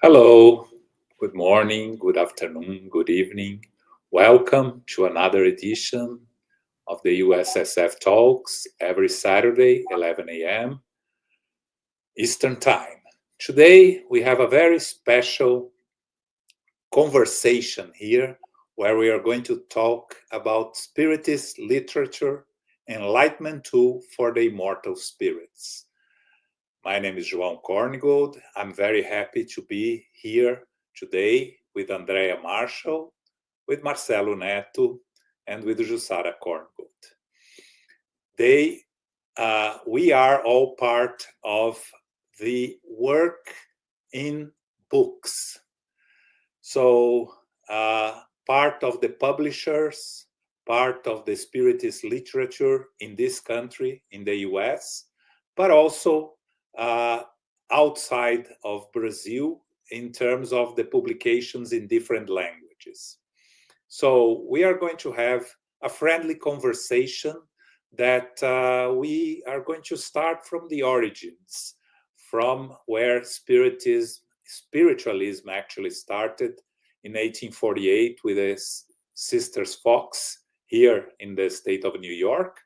Hello, good morning, good afternoon, good evening. Welcome to another edition of the USSF Talks every Saturday, 11 a.m. Eastern Time. Today, we have a very special conversation here where we are going to talk about Spiritist literature, enlightenment tool for the immortal spirits. My name is João Korngold. I'm very happy to be here today with Andreia Marshall, with Marcelo Netto, and with Jussara Korngold. We are all part of the work in books. So part of the publishers, part of the Spiritist literature in this country, in the US, but also outside of Brazil in terms of the publications in different languages. So we are going to have a friendly conversation that we are going to start from the origins, from where spiritualism actually started in 1848 with the Sisters Fox here in the state of New York.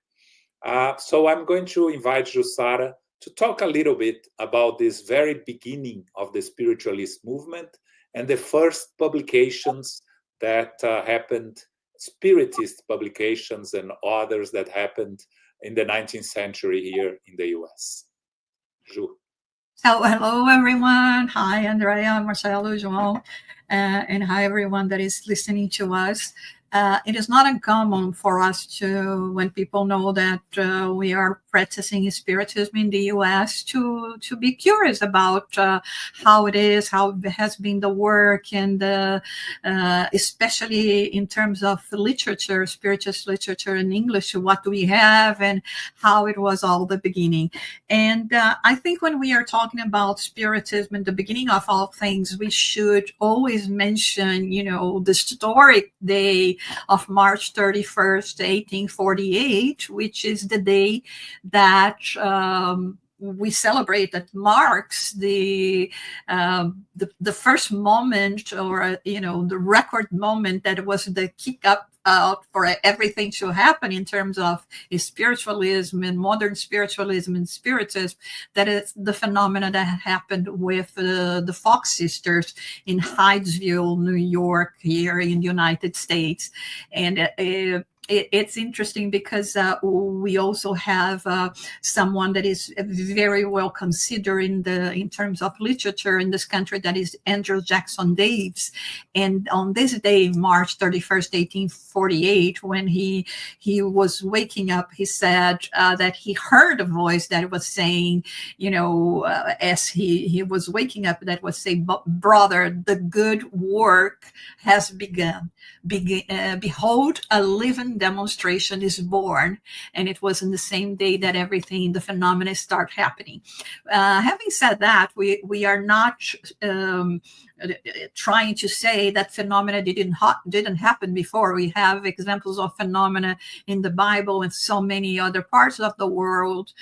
So I'm going to invite Jussara to talk a little bit about this very beginning of the spiritualist movement and the first publications that happened, Spiritist publications and others that happened in the 19th century here in the US. Ju. So hello, everyone. Hi, Andrea, Marcelo, João, and hi, everyone that is listening to us. It is not uncommon for us to, when people know that we are practicing Spiritism in the US, to be curious about how it is, how it has been the work, and especially in terms of literature, Spiritist literature in English, what do we have and how it was all the beginning. And I think when we are talking about Spiritism in the beginning of all things, we should always mention, the historic day of March 31st, 1848, which is the day that we celebrate, that marks the first moment, or the record moment that was the kick up for everything to happen in terms of spiritualism and modern spiritualism and spiritism. That is the phenomena that happened with the Fox sisters in Hydesville, New York, here in the United States. And it's interesting because we also have someone that is very well considered in terms of literature in this country, that is Andrew Jackson Davis. And on this day, March 31st, 1848, when he was waking up, he said that he heard a voice that was saying, as he was waking up, that was saying, "Brother, the good work has begun. Behold, a living demonstration is born." And it was in the same day that everything, the phenomena, start happening. Having said that, we are not trying to say that phenomena didn't happen before. We have examples of phenomena in the Bible and so many other parts of the world,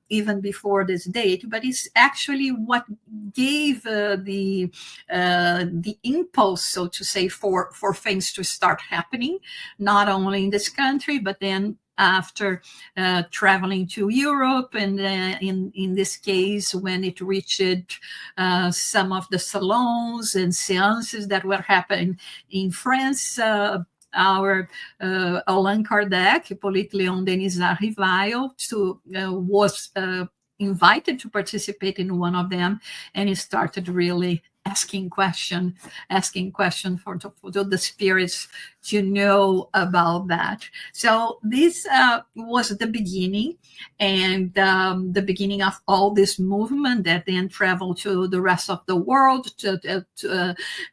even before this date. But it's actually what gave the impulse, so to say, for things to start happening, not only in this country, but then after traveling to Europe, and in this case, when it reached some of the salons and seances that were happening in France, our Allan Kardec, Hippolyte Léon Denisard Rivail, was invited to participate in one of them, and he started really asking question for the spirits to know about that. So this was the beginning, and the beginning of all this movement that then traveled to the rest of the world.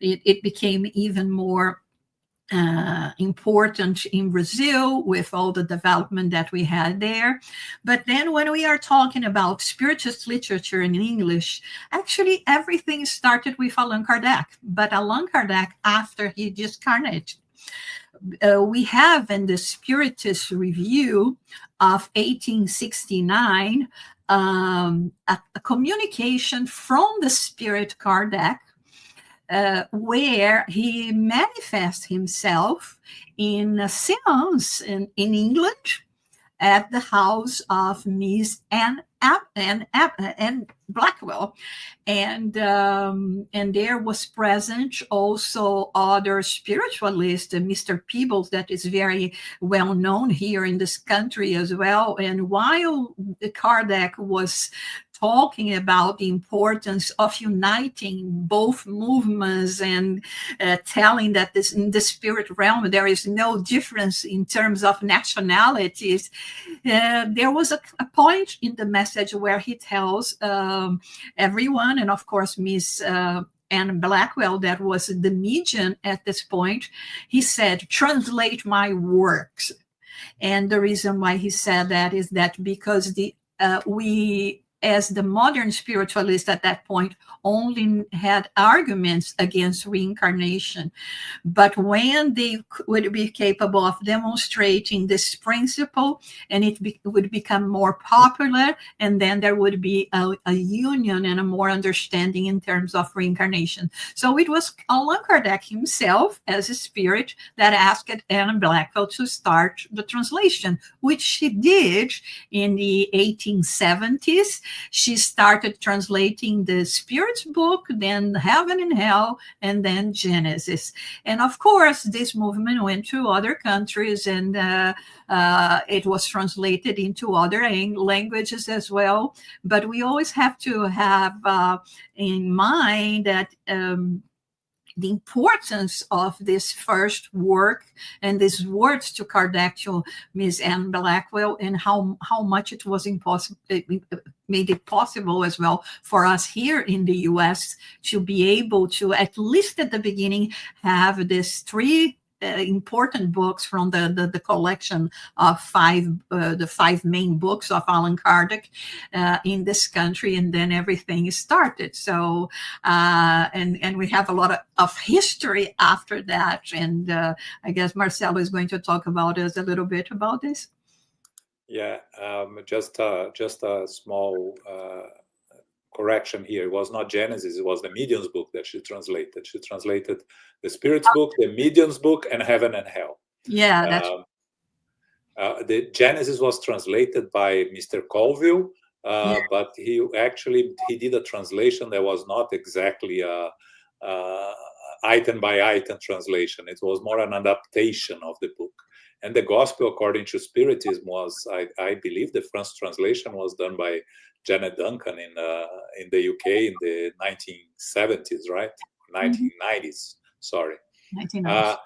It became even more important in Brazil with all the development that we had there. But then when we are talking about Spiritist literature in English, actually everything started with Allan Kardec. But Allan Kardec, after he discarnated, we have in the Spiritist Review of 1869 a communication from the spirit Kardec where he manifests himself in a seance in England at the house of Miss Anne Blackwell, and there was present also other spiritualists, Mr. Peebles, that is very well known here in this country as well. And while Kardec was talking about the importance of uniting both movements and telling that in the spirit realm there is no difference in terms of nationalities, there was a point in the message where he tells everyone, and of course Miss Anne Blackwell, that was the medium at this point, he said, "Translate my works." And the reason why he said that is that because we, as the modern spiritualists at that point, only had arguments against reincarnation. But when they would be capable of demonstrating this principle, and it would become more popular, and then there would be a union and a more understanding in terms of reincarnation. So it was Allan Kardec himself, as a spirit, that asked Anne Blackwell to start the translation, which she did in the 1870s. She started translating the Spirit's book, then Heaven and Hell, and then Genesis. And of course, this movement went to other countries, and it was translated into other languages as well. But we always have to have in mind that the importance of this first work and these words to Kardec, to Miss Anne Blackwell, and how much it was impossible, it made it possible as well for us here in the US to be able to, at least at the beginning, have these three important books from the collection of the five main books of Allan Kardec in this country, and then everything started. So and we have a lot of history after that, and I guess Marcelo is going to talk about us a little bit about this. Yeah, just a small correction here. It was not Genesis, it was the Medium's book that she translated. She translated the Spirit's book, the Medium's book, and Heaven and Hell. Yeah, that's the Genesis was translated by Mr. Colville, but he did a translation that was not exactly a item by item translation. It was more an adaptation of the book. And the Gospel According to Spiritism was, I believe, the French translation was done by Janet Duncan in the UK in the 1970s, right? 1990s, sorry. 1990s.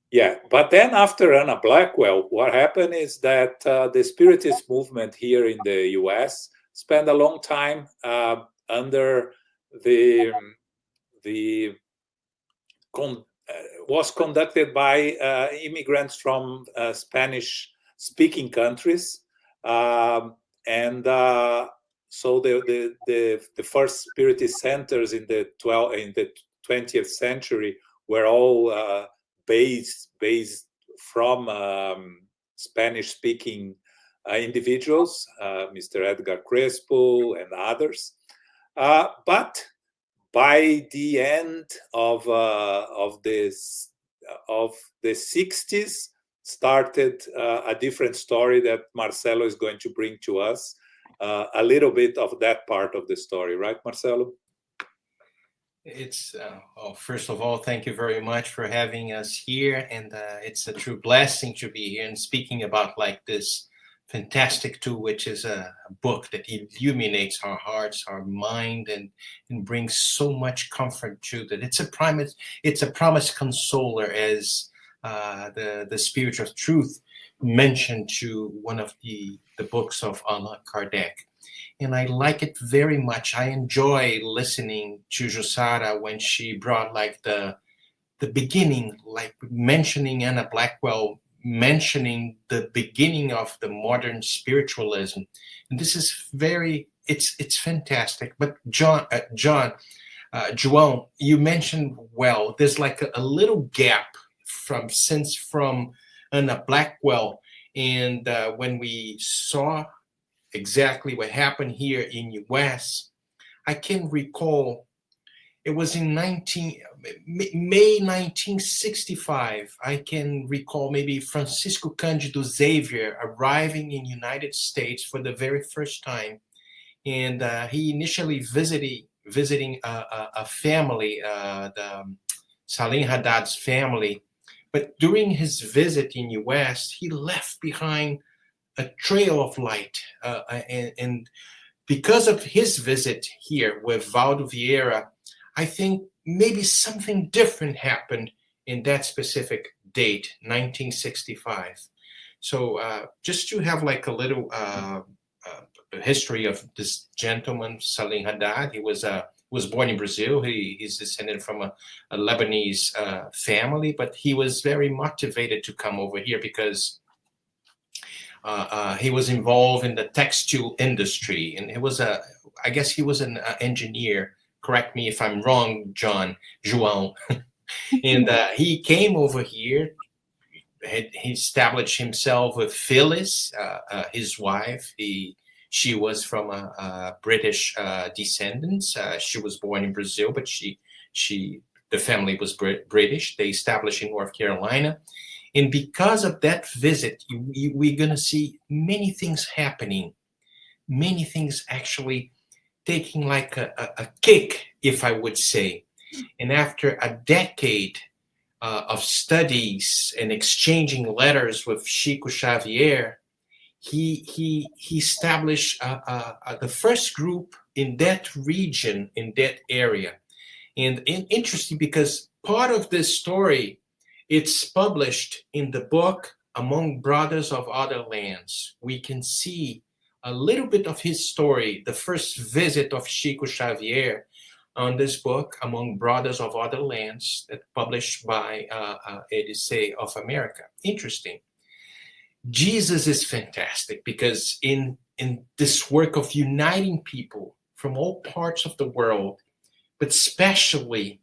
Yeah, but then after Anna Blackwell, what happened is that the Spiritist movement here in the US spent a long time under was conducted by immigrants from Spanish-speaking countries, and so the first Spiritist centers in the 20th century were all based from Spanish-speaking individuals, Mr. Edgar Crespo and others. But by the end of the 60s, started a different story that Marcelo is going to bring to us. A little bit of that part of the story, right, Marcelo? It's first of all, thank you very much for having us here, and it's a true blessing to be here and speaking about like this fantastic tool, which is a book that illuminates our hearts, our mind, and brings so much comfort to that. It's a promise consoler, as the Spirit of Truth mentioned to one of the books of Allan Kardec. And I like it very much. I enjoy listening to Jussara when she brought like the beginning, like mentioning Anna Blackwell, mentioning the beginning of the modern spiritualism. And this is it's fantastic. But João, you mentioned, well, there's like a little gap from Anna Blackwell, and when we saw exactly what happened here in US, I can recall It was in May 1965. I can recall maybe Francisco Cândido Xavier arriving in United States for the very first time. And he initially visiting a family, the Salim Haddad's family. But during his visit in US, he left behind a trail of light. And because of his visit here with Valdo Vieira, I think maybe something different happened in that specific date, 1965. So just to have like a little history of this gentleman, Salim Haddad. He was born in Brazil. He's descended from a Lebanese family, but he was very motivated to come over here because he was involved in the textile industry, and I guess he was an engineer. Correct me if I'm wrong, João. And he came over here. He established himself with Phyllis, his wife. She was from a British descendants. She was born in Brazil, but the family was British. They established in North Carolina. And because of that visit, we're going to see many things happening, many things actually taking like a kick, if I would say. And after a decade of studies and exchanging letters with Chico Xavier, he established the first group in that region, in that area. And interesting because part of this story, it's published in the book Among Brothers of Other Lands. We can see a little bit of his story, the first visit of Chico Xavier, on this book, Among Brothers of Other Lands, that published by Odyssey of America. Interesting. Jesus is fantastic because in this work of uniting people from all parts of the world, but especially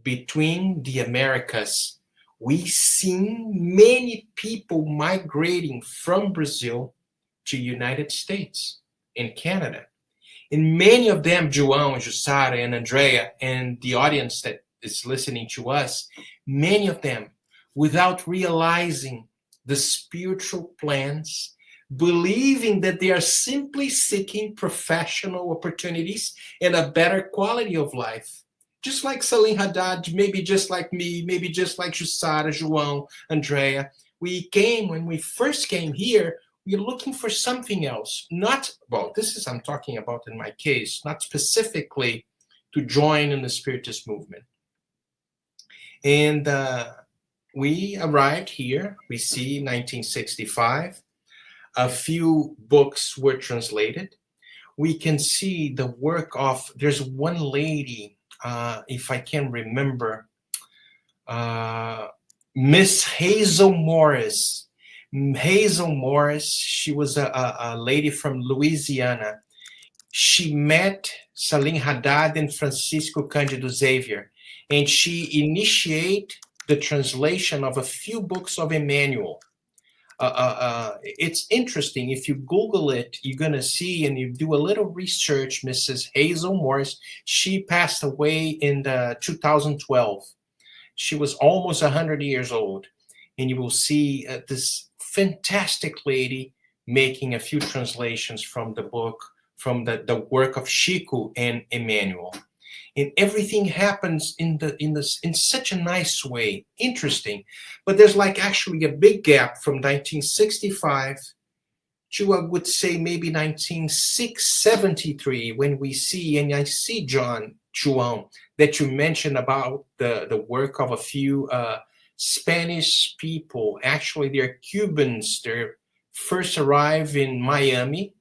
between the Americas, we see many people migrating from Brazil to United States and Canada. And many of them, João, Jussara, and Andreia, and the audience that is listening to us, many of them, without realizing the spiritual plans, believing that they are simply seeking professional opportunities and a better quality of life. Just like Salim Haddad, maybe just like me, maybe just like Jussara, João, Andreia. When we first came here, we're looking for something else. I'm talking about in my case, not specifically to join in the Spiritist movement. And we arrived here, we see 1965. A few books were translated. We can see the work of, there's one lady, if I can remember, Miss Hazel Morris. Hazel Morris, she was a lady from Louisiana. She met Salim Haddad and Francisco Cândido Xavier, and she initiated the translation of a few books of Emmanuel. It's interesting. If you Google it, you're going to see, and you do a little research, Mrs. Hazel Morris, she passed away in 2012. She was almost 100 years old. And you will see this fantastic lady making a few translations from the book, from the work of Chico and Emmanuel. And everything happens in such a nice way. Interesting. But there's like actually a big gap from 1965 to, I would say, maybe 1973, when we see, and I see, João, that you mentioned about the work of a few Spanish people. Actually, they're Cubans. They first arrived in Miami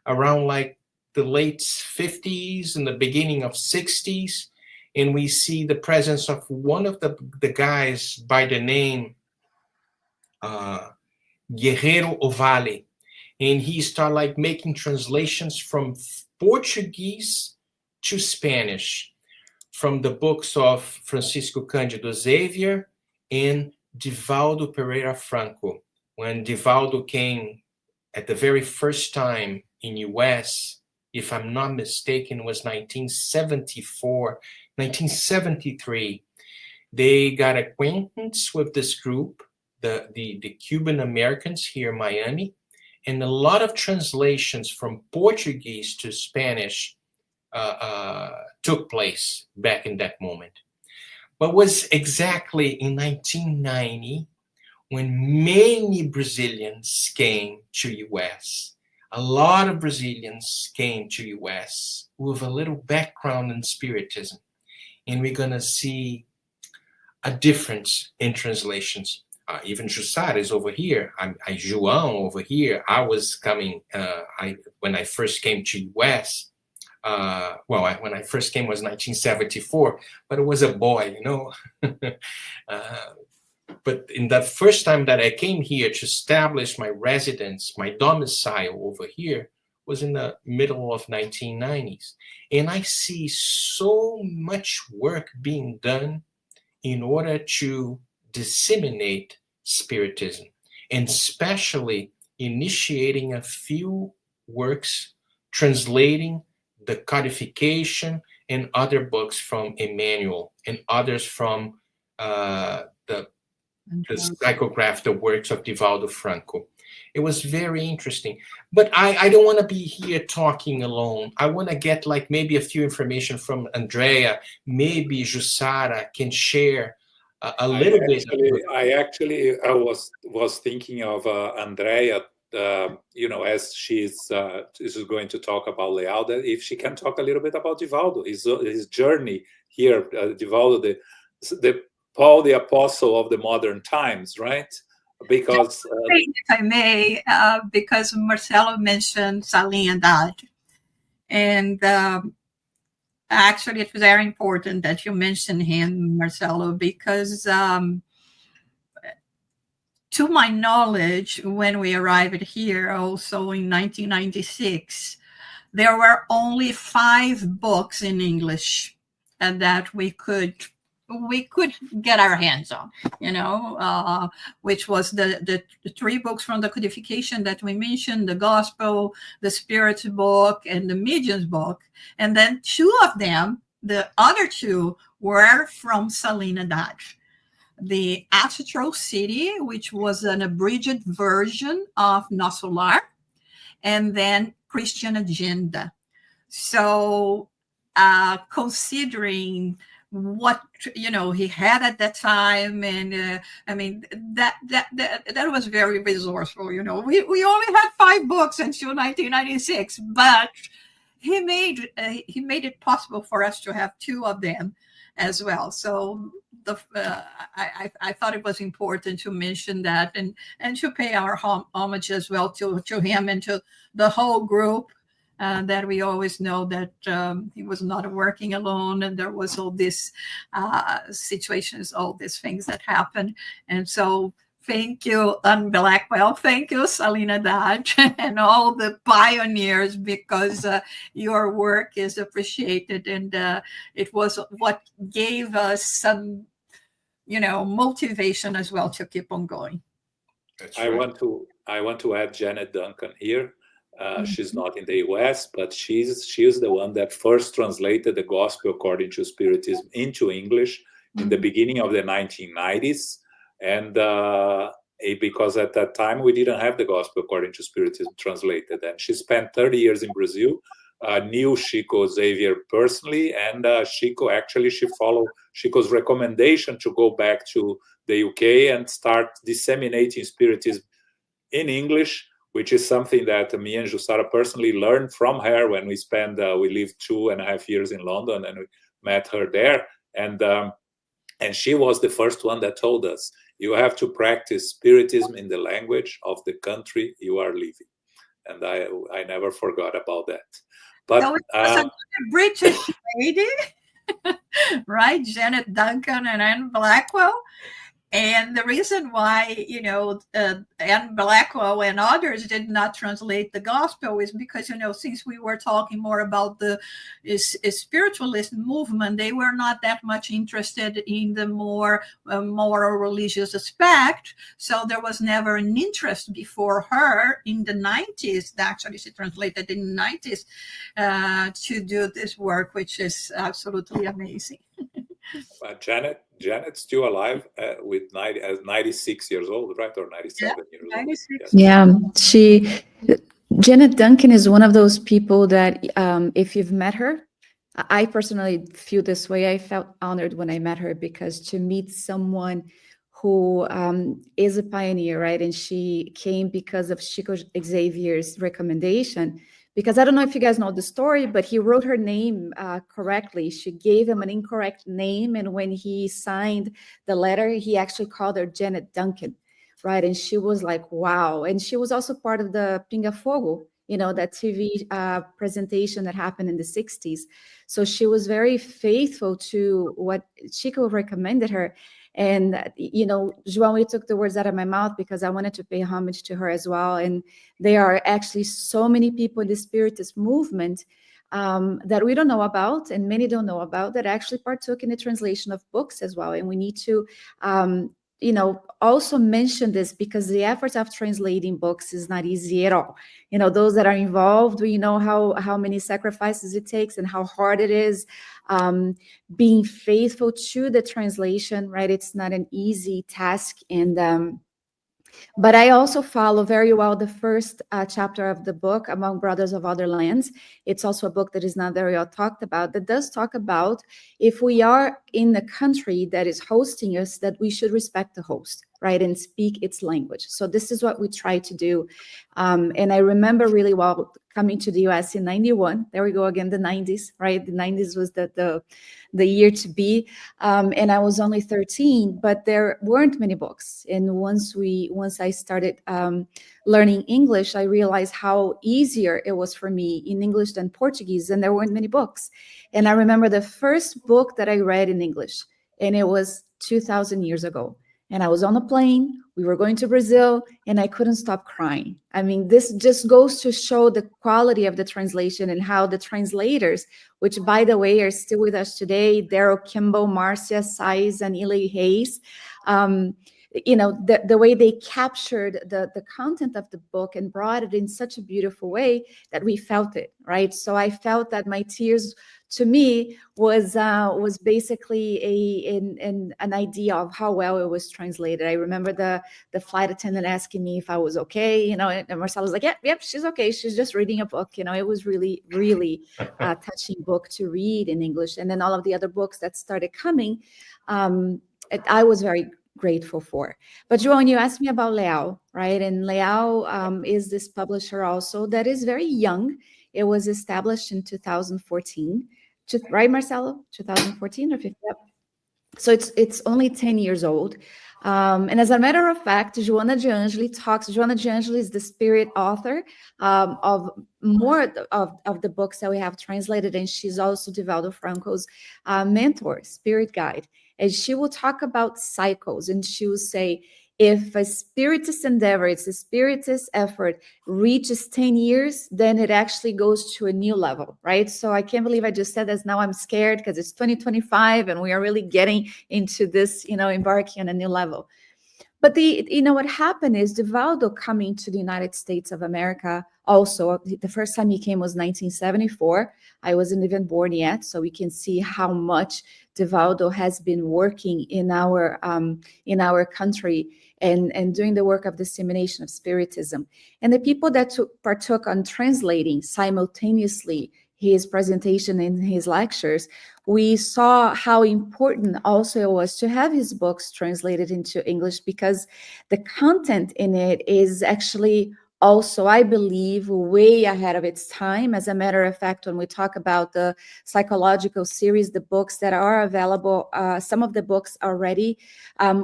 around like the late 50s and the beginning of 60s. And we see the presence of one of the guys by the name Guerreiro Ovalle. And he started like making translations from Portuguese to Spanish from the books of Francisco Cândido Xavier and Divaldo Pereira Franco. When Divaldo came at the very first time in US, if I'm not mistaken, was 1974, 1973. They got acquaintance with this group, the Cuban Americans here in Miami, and a lot of translations from Portuguese to Spanish took place back in that moment. But was exactly in 1990 when many Brazilians came to US. A lot of Brazilians came to US with a little background in Spiritism. And we're going to see a difference in translations. Even Jussara is over here. I João over here. I was coming, when I first came to US, when I first came was 1974, but it was a boy, you know. But in that first time that I came here to establish my residence, my domicile over here, was in the middle of 1990s. And I see so much work being done in order to disseminate Spiritism, and especially initiating a few works translating the codification and other books from Emmanuel and others from the psychograph, the works of Divaldo Franco. It was very interesting. But I don't want to be here talking alone. I want to get like maybe a few information from Andreia. Maybe Jussara can share a little bit. I was thinking of Andreia, as she's going to talk about LEAL, that if she can talk a little bit about Divaldo, his journey here, Divaldo, the Paul the Apostle of the modern times, right? Because if I may, because Marcelo mentioned Salinidad, and actually it's very important that you mention him, Marcelo, because to my knowledge, when we arrived here also in 1996, there were only 5 books in English and that we could get our hands on, which was the 3 books from the codification that we mentioned, the Gospel, the Spirit's book, and the Medium's book. And then 2 of them, the other 2, were from Salinidad. The Astral City, which was an abridged version of Nosso Lar, and then Christian Agenda. So considering what he had at that time, and I mean that was very resourceful. We only had 5 books until 1996, but he made it possible for us to have 2 of them as well. So I thought it was important to mention that and to pay our homage as well to him and to the whole group. That we always know that he was not working alone, and there was all these situations, all these things that happened. And so thank you, Blackwell, thank you, Salinidad, and all the pioneers, because your work is appreciated, and it was what gave us some, motivation as well to keep on going. That's right. I want to add Janet Duncan here. She's not in the US, but she is the one that first translated the Gospel according to Spiritism into English in the beginning of the 1990s. And because at that time we didn't have the Gospel according to Spiritism translated. And she spent 30 years in Brazil, knew Chico Xavier personally, and she followed Chico's recommendation to go back to the UK and start disseminating Spiritism in English, which is something that me and Jussara personally learned from her when we lived 2.5 years in London, and we met her there. And she was the first one that told us, you have to practice Spiritism in the language of the country you are living. And I never forgot about that. But so it was a British lady, right? Janet Duncan and Anne Blackwell. And the reason why, Anne Blackwell and others did not translate the gospel is because, since we were talking more about the spiritualist movement, they were not that much interested in the more moral religious aspect. So there was never an interest before her in the 90s. Actually, she translated in the 90s to do this work, which is absolutely amazing. Janet's still alive with 96 years old, right? Or 97 years 96. old. Yeah, Janet Duncan is one of those people that if you've met her, I personally feel this way. I felt honored when I met her, because to meet someone who is a pioneer, right? And she came because of Chico Xavier's recommendation. Because I don't know if you guys know the story, but he wrote her name correctly. She gave him an incorrect name. And when he signed the letter, he actually called her Janet Duncan, right? And she was like, wow. And she was also part of the Pinga Fogo, that TV presentation that happened in the 60s. So she was very faithful to what Chico recommended her. And, João, you took the words out of my mouth, because I wanted to pay homage to her as well. And there are actually so many people in the Spiritist movement that we don't know about, and many don't know about, that actually partook in the translation of books as well. And we need to, also mention this, because the efforts of translating books is not easy at all. Those that are involved, we know how many sacrifices it takes and how hard it is. Being faithful to the translation, right? It's not an easy task. And but I also follow very well the first chapter of the book, Among Brothers of Other Lands. It's also a book that is not very well talked about, that does talk about, if we are in a country that is hosting us, that we should respect the host, right? And speak its language. So this is what we try to do. And I remember really well coming to the US in 91. There we go again, the 90s, right? The 90s was the year to be. And I was only 13, but there weren't many books. And once I started learning English, I realized how easier it was for me in English than Portuguese, and there weren't many books. And I remember the first book that I read in English, and it was 2,000 years ago. And I was on a plane, we were going to Brazil, and I couldn't stop crying. I mean, this just goes to show the quality of the translation and how the translators, which, by the way, are still with us today, Daryl Kimball, Marcia Sais, and Eli Hayes, the way they captured the content of the book and brought it in such a beautiful way that we felt it, right? So I felt that my tears, to me, was basically an idea of how well it was translated. I remember the flight attendant asking me if I was okay, and Marcelo was like, yep, she's okay. She's just reading a book. It was really, really touching book to read in English. And then all of the other books that started coming, I was very grateful for. But João, you asked me about LEAL, right? And LEAL is this publisher also that is very young. It was established in 2014. Right, Marcelo? 2014 or 15? Yep. So it's only 10 years old. And as a matter of fact, Joana de Angeli is the spirit author of more of the books that we have translated. And she's also Divaldo Franco's mentor, spirit guide. And she will talk about cycles, and she will say, if a spiritist endeavor, it's a spiritist effort, reaches 10 years, then it actually goes to a new level, right? So I can't believe I just said this. Now I'm scared because it's 2025 and we are really getting into this, embarking on a new level. But what happened is Divaldo coming to the United States of America also, the first time he came was 1974. I wasn't even born yet, so we can see how much Divaldo has been working in our country and doing the work of dissemination of Spiritism. And the people that partook on translating simultaneously his presentation and his lectures, we saw how important also it was to have his books translated into English, because the content in it is actually also, I believe, way ahead of its time. As a matter of fact, when we talk about the psychological series, the books that are available, some of the books already,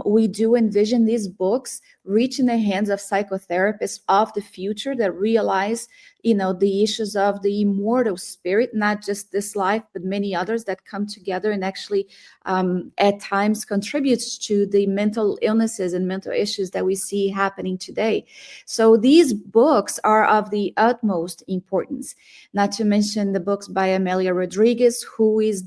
we do envision these books reaching the hands of psychotherapists of the future that realize, the issues of the immortal spirit, not just this life, but many others that come together and actually at times contributes to the mental illnesses and mental issues that we see happening today. So these books are of the utmost importance, not to mention the books by Amelia Rodriguez, who is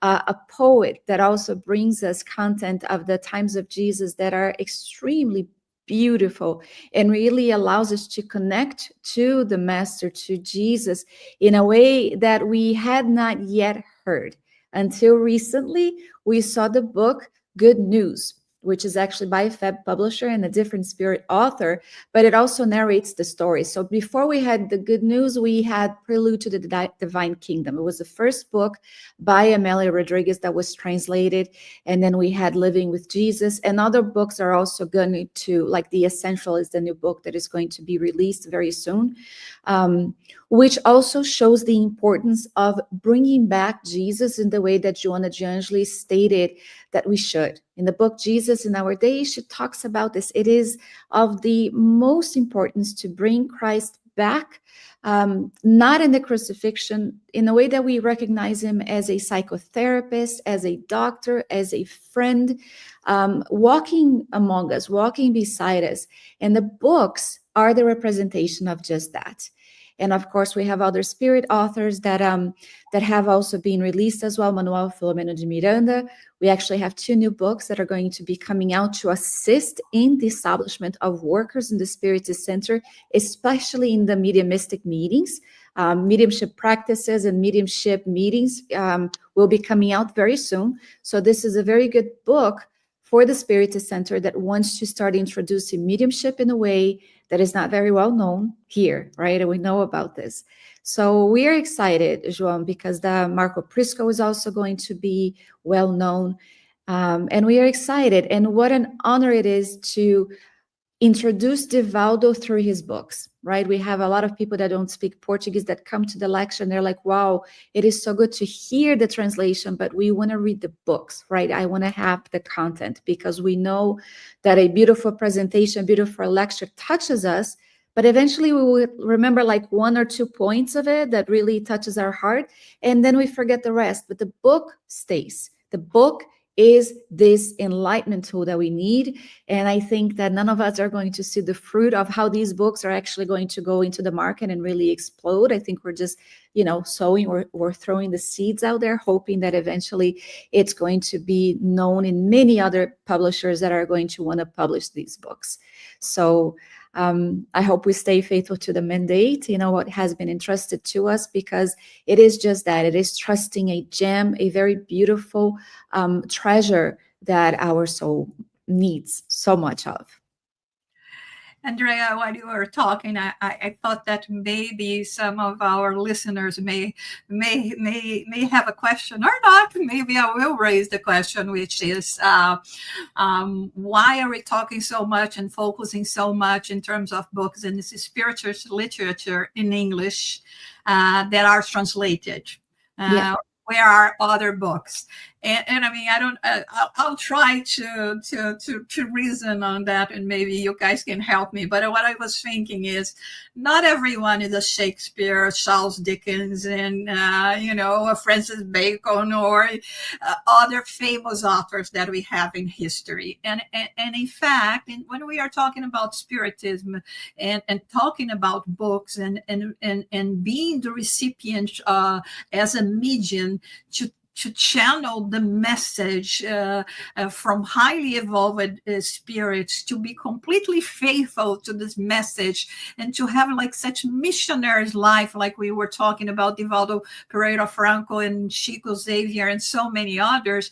a poet that also brings us content of the times of Jesus that are extremely beautiful and really allows us to connect to the Master, to Jesus, in a way that we had not yet heard. Until recently, we saw the book Good News, which is actually by FEB Publisher and a different spirit author, but it also narrates the story. So before we had the Good News, we had Prelude to the Divine Kingdom. It was the first book by Amelia Rodriguez that was translated. And then we had Living with Jesus, and other books are also going to, like The Essential is the new book that is going to be released very soon, which also shows the importance of bringing back Jesus in the way that Joanna de Angelis stated that we should. In the book Jesus in Our Day, she talks about this. It is of the most importance to bring Christ back, not in the crucifixion, in a way that we recognize him as a psychotherapist, as a doctor, as a friend, walking among us, walking beside us. And the books are the representation of just that. And of course, we have other spirit authors that have also been released as well. Manuel Filomeno de Miranda. We actually have 2 new books that are going to be coming out to assist in the establishment of workers in the Spiritist Center, especially in the mediumistic meetings. Mediumship practices and mediumship meetings will be coming out very soon. So this is a very good book for the Spiritist Center that wants to start introducing mediumship in a way that is not very well known here, right? And we know about this. So we are excited, João, because the Marco Prisco is also going to be well known. And we are excited. And what an honor it is to introduce Divaldo through his books, right? We have a lot of people that don't speak Portuguese that come to the lecture and they're like, wow, it is so good to hear the translation, but we want to read the books, right? I want to have the content, because we know that a beautiful presentation, beautiful lecture touches us, but eventually we will remember like 1 or 2 points of it that really touches our heart, and then we forget the rest. But the book stays. The book is this enlightenment tool that we need. And I think that none of us are going to see the fruit of how these books are actually going to go into the market and really explode. I think we're just, sowing or throwing the seeds out there, hoping that eventually it's going to be known in many other publishers that are going to want to publish these books. So I hope we stay faithful to the mandate, what has been entrusted to us, because it is just that. It is trusting a gem, a very beautiful treasure that our soul needs so much of. Andreia, while you were talking, I thought that maybe some of our listeners may have a question or not. Maybe I will raise the question, which is why are we talking so much and focusing so much in terms of books and this spiritual literature in English that are translated? Where are other books? And I mean, I'll try to reason on that, and maybe you guys can help me. But what I was thinking is, not everyone is a Shakespeare, Charles Dickens, and a Francis Bacon or other famous authors that we have in history. And in fact, when we are talking about Spiritism and talking about books and being the recipient as a medium to channel the message from highly evolved spirits, to be completely faithful to this message, and to have like such missionaries' life, like we were talking about Divaldo Pereira Franco and Chico Xavier and so many others.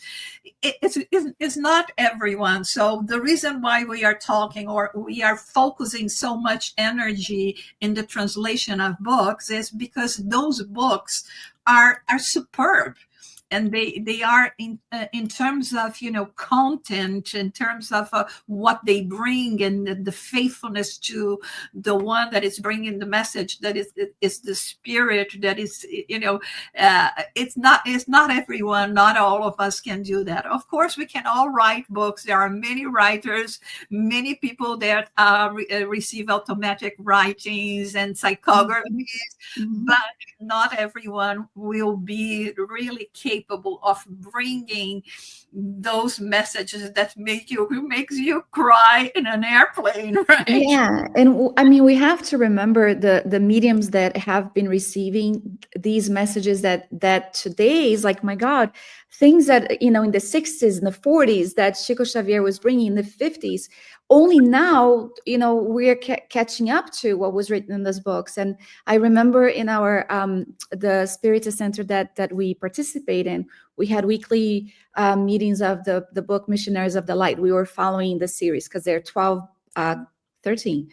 It's not everyone. So the reason why we are talking, or we are focusing so much energy in the translation of books, is because those books are superb. and they are in terms of content, in terms of what they bring, and the faithfulness to the one that is bringing the message, that is the spirit, that is it's not everyone, not all of us can do that. Of course, we can all write books. There are many writers, many people that receive automatic writings and psychographies, but not everyone will be really capable of bringing those messages that makes you cry in an airplane, right? Yeah, and I mean, we have to remember the mediums that have been receiving these messages that today is like, my God, things that in the 60s and the 40s that Chico Xavier was bringing in the 50s, only now we're catching up to what was written in those books. And I remember in our the Spiritist Center that we participate in, we had weekly meetings of the book Missionaries of the Light. We were following the series because there are 13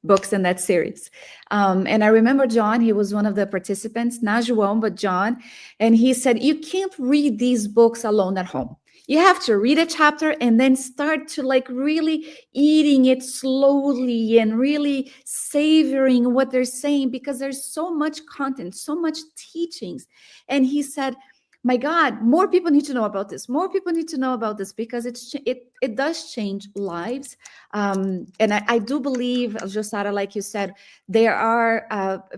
books in that series. And I remember John, he was one of the participants, not João, but John. And he said, you can't read these books alone at home. You have to read a chapter and then start to really eating it slowly and really savoring what they're saying, because there's so much content, so much teachings. And he said, my God, more people need to know about this. More people need to know about this, because it does change lives. And I do believe, Jussara, like you said, there are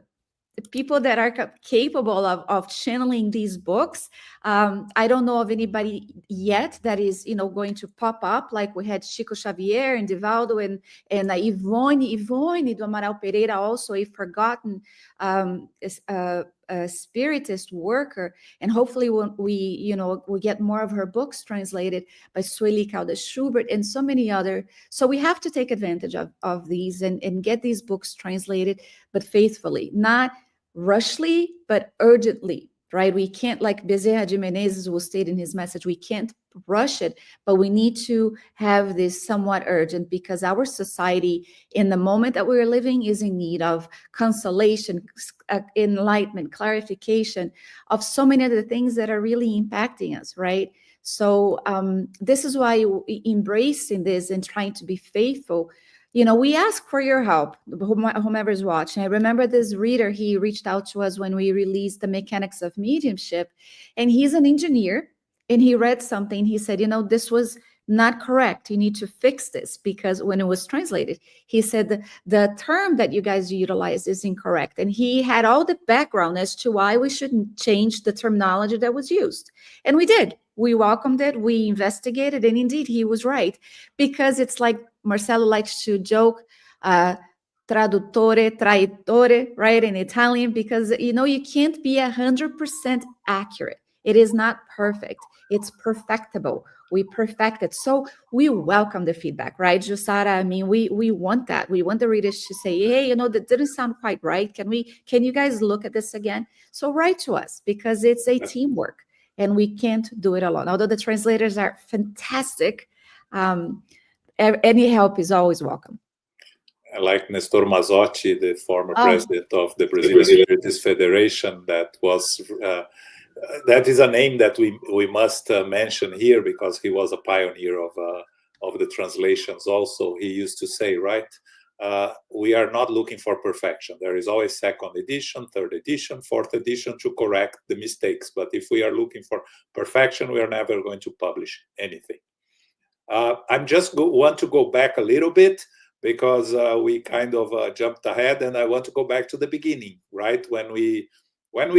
people that are capable of channeling these books. I don't know of anybody yet that is, going to pop up like we had Chico Xavier and Divaldo and Ivone do Amaral Pereira, also a forgotten a Spiritist worker. And hopefully we get more of her books translated by Sueli Caldas-Schubert and so many other. So we have to take advantage of these and get these books translated, but faithfully, not rushly, but urgently, right? We can't, like Bezerra de Menezes will state in his message, we can't rush it, but we need to have this somewhat urgent, because our society in the moment that we're living is in need of consolation, enlightenment, clarification of so many of the things that are really impacting us, right? So this is why embracing this and trying to be faithful, we ask for your help, whomever's watching. I remember this reader, he reached out to us when we released The Mechanics of Mediumship, and he's an engineer, and he read something. He said, this was not correct. You need to fix this, because when it was translated, he said the term that you guys utilize is incorrect. And he had all the background as to why we shouldn't change the terminology that was used. And we did. We welcomed it. We investigated. And indeed, he was right, because it's like Marcelo likes to joke, traduttore, traitore, right, in Italian, because, you can't be 100% accurate. It is not perfect. It's perfectible. We perfect it. So we welcome the feedback, right, Jussara? I mean, we want that. We want the readers to say, hey, that didn't sound quite right. Can you guys look at this again? So write to us, because it's a teamwork and we can't do it alone. Although the translators are fantastic, any help is always welcome. I like Nestor Mazzotti, the former president of the Brazilian Spiritist Federation. That is a name that we must mention here, because he was a pioneer of the translations also. He used to say, right, we are not looking for perfection. There is always second edition, third edition, fourth edition to correct the mistakes. But if we are looking for perfection, we are never going to publish anything. I'm just want to go back a little bit, because we kind of jumped ahead, and I want to go back to the beginning, right? When we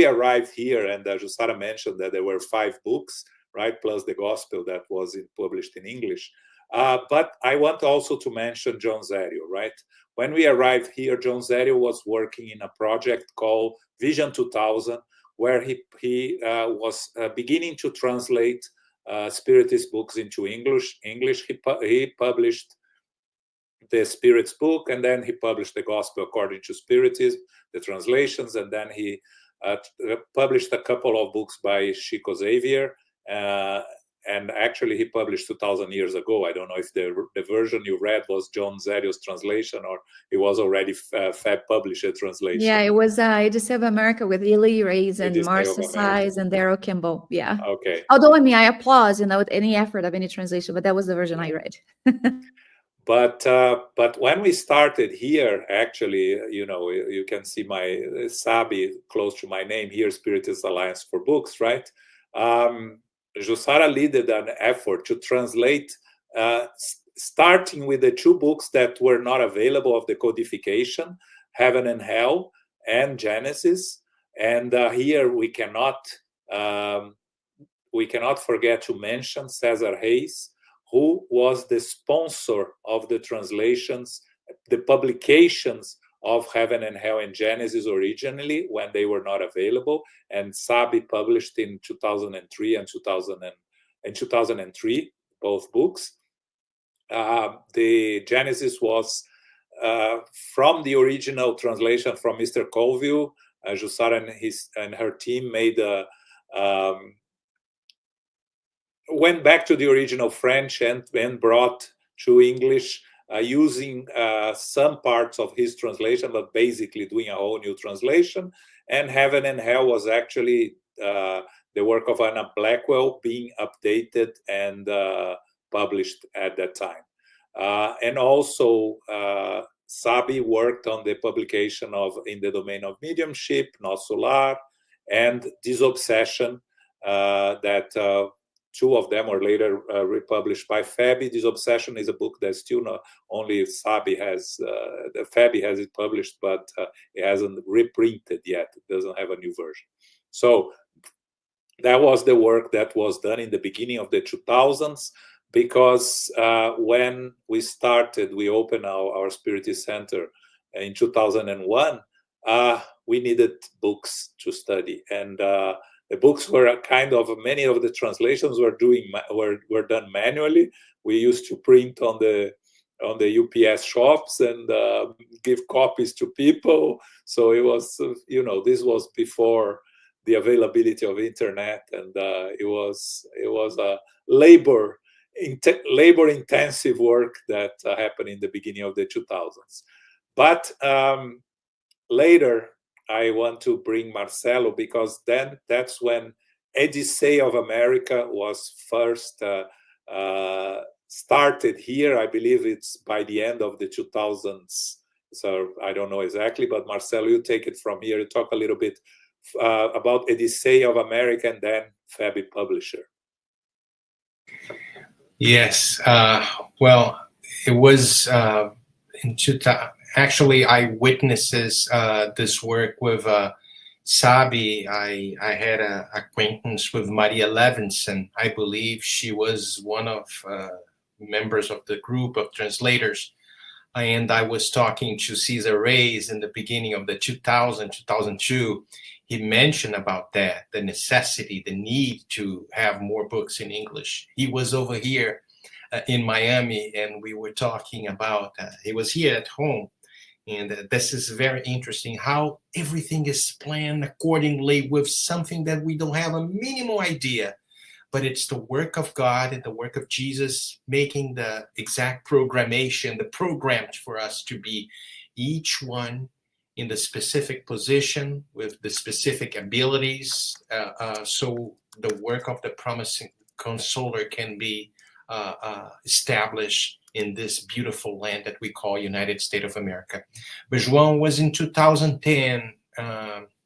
arrived here, and Jussara mentioned that there were 5 books, right, plus the Gospel that was published in English. But I want also to mention John Zerio, right? When we arrived here, John Zerio was working in a project called Vision 2000, where he was beginning to translate Spiritist books into English. He published the Spirit's book, and then he published the Gospel According to Spiritism, the translations, and then he published a couple of books by Chico Xavier, and actually he published 2,000 years ago. I don't know if the version you read was John Zerio's translation or it was already FEB Publisher translation. Yeah, it was EDC of America with Ely Reyes and Marcia Size and Daryl Kimball. Yeah. Okay. Although, I mean, I applaud, with any effort of any translation, but that was the version I read. But when we started here, actually, you can see my Sabi close to my name here, Spiritist Alliance for Books, right? Jussara led an effort to translate, starting with the 2 books that were not available of the codification, Heaven and Hell and Genesis. And here we cannot forget to mention Cesar Hayes, who was the sponsor of the translations, the publications of Heaven and Hell and Genesis originally when they were not available, and Sabi published in 2003 and 2003, both books. The Genesis was from the original translation from Mr. Colville. Jussara and her team made went back to the original French and brought to English using some parts of his translation, but basically doing a whole new translation. And Heaven and Hell was actually the work of Anna Blackwell being updated and published at that time. And also Sabi worked on the publication of In the Domain of Mediumship, Nosso Lar, and Disobsession, that 2 of them were later republished by FEB. Disobsession is a book that still not only Sabi has, the FEB has it published, but it hasn't reprinted yet. It doesn't have a new version. So that was the work that was done in the beginning of the 2000s, because when we started, we opened our Spiritist Center in 2001, we needed books to study. And the books were kind of, many of the translations were done manually. We used to print on the UPS shops and give copies to people. So it was, this was before the availability of internet, and it was a labor-intensive work that happened in the beginning of the 2000s. But later, I want to bring Marcelo, because then that's when EDC of America was first started here. I believe it's by the end of the 2000s. So I don't know exactly, but Marcelo, you take it from here to talk a little bit about EDC of America and then FEB Publisher. Yes. Well, it was in 2000. Actually, I witnesses this work with Sabi. I had an acquaintance with Maria Levinson. I believe she was one of members of the group of translators. And I was talking to Cesar Reyes in the beginning of the 2002. He mentioned about that, the necessity, the need to have more books in English. He was over here in Miami, and we were talking about, he was here at home. And this is very interesting, how everything is planned accordingly with something that we don't have a minimal idea. But it's the work of God and the work of Jesus making the exact programmation, the programs for us to be each one in the specific position with the specific abilities. So the work of the promising consoler can be established in this beautiful land that we call United States of America. But João was in 2010.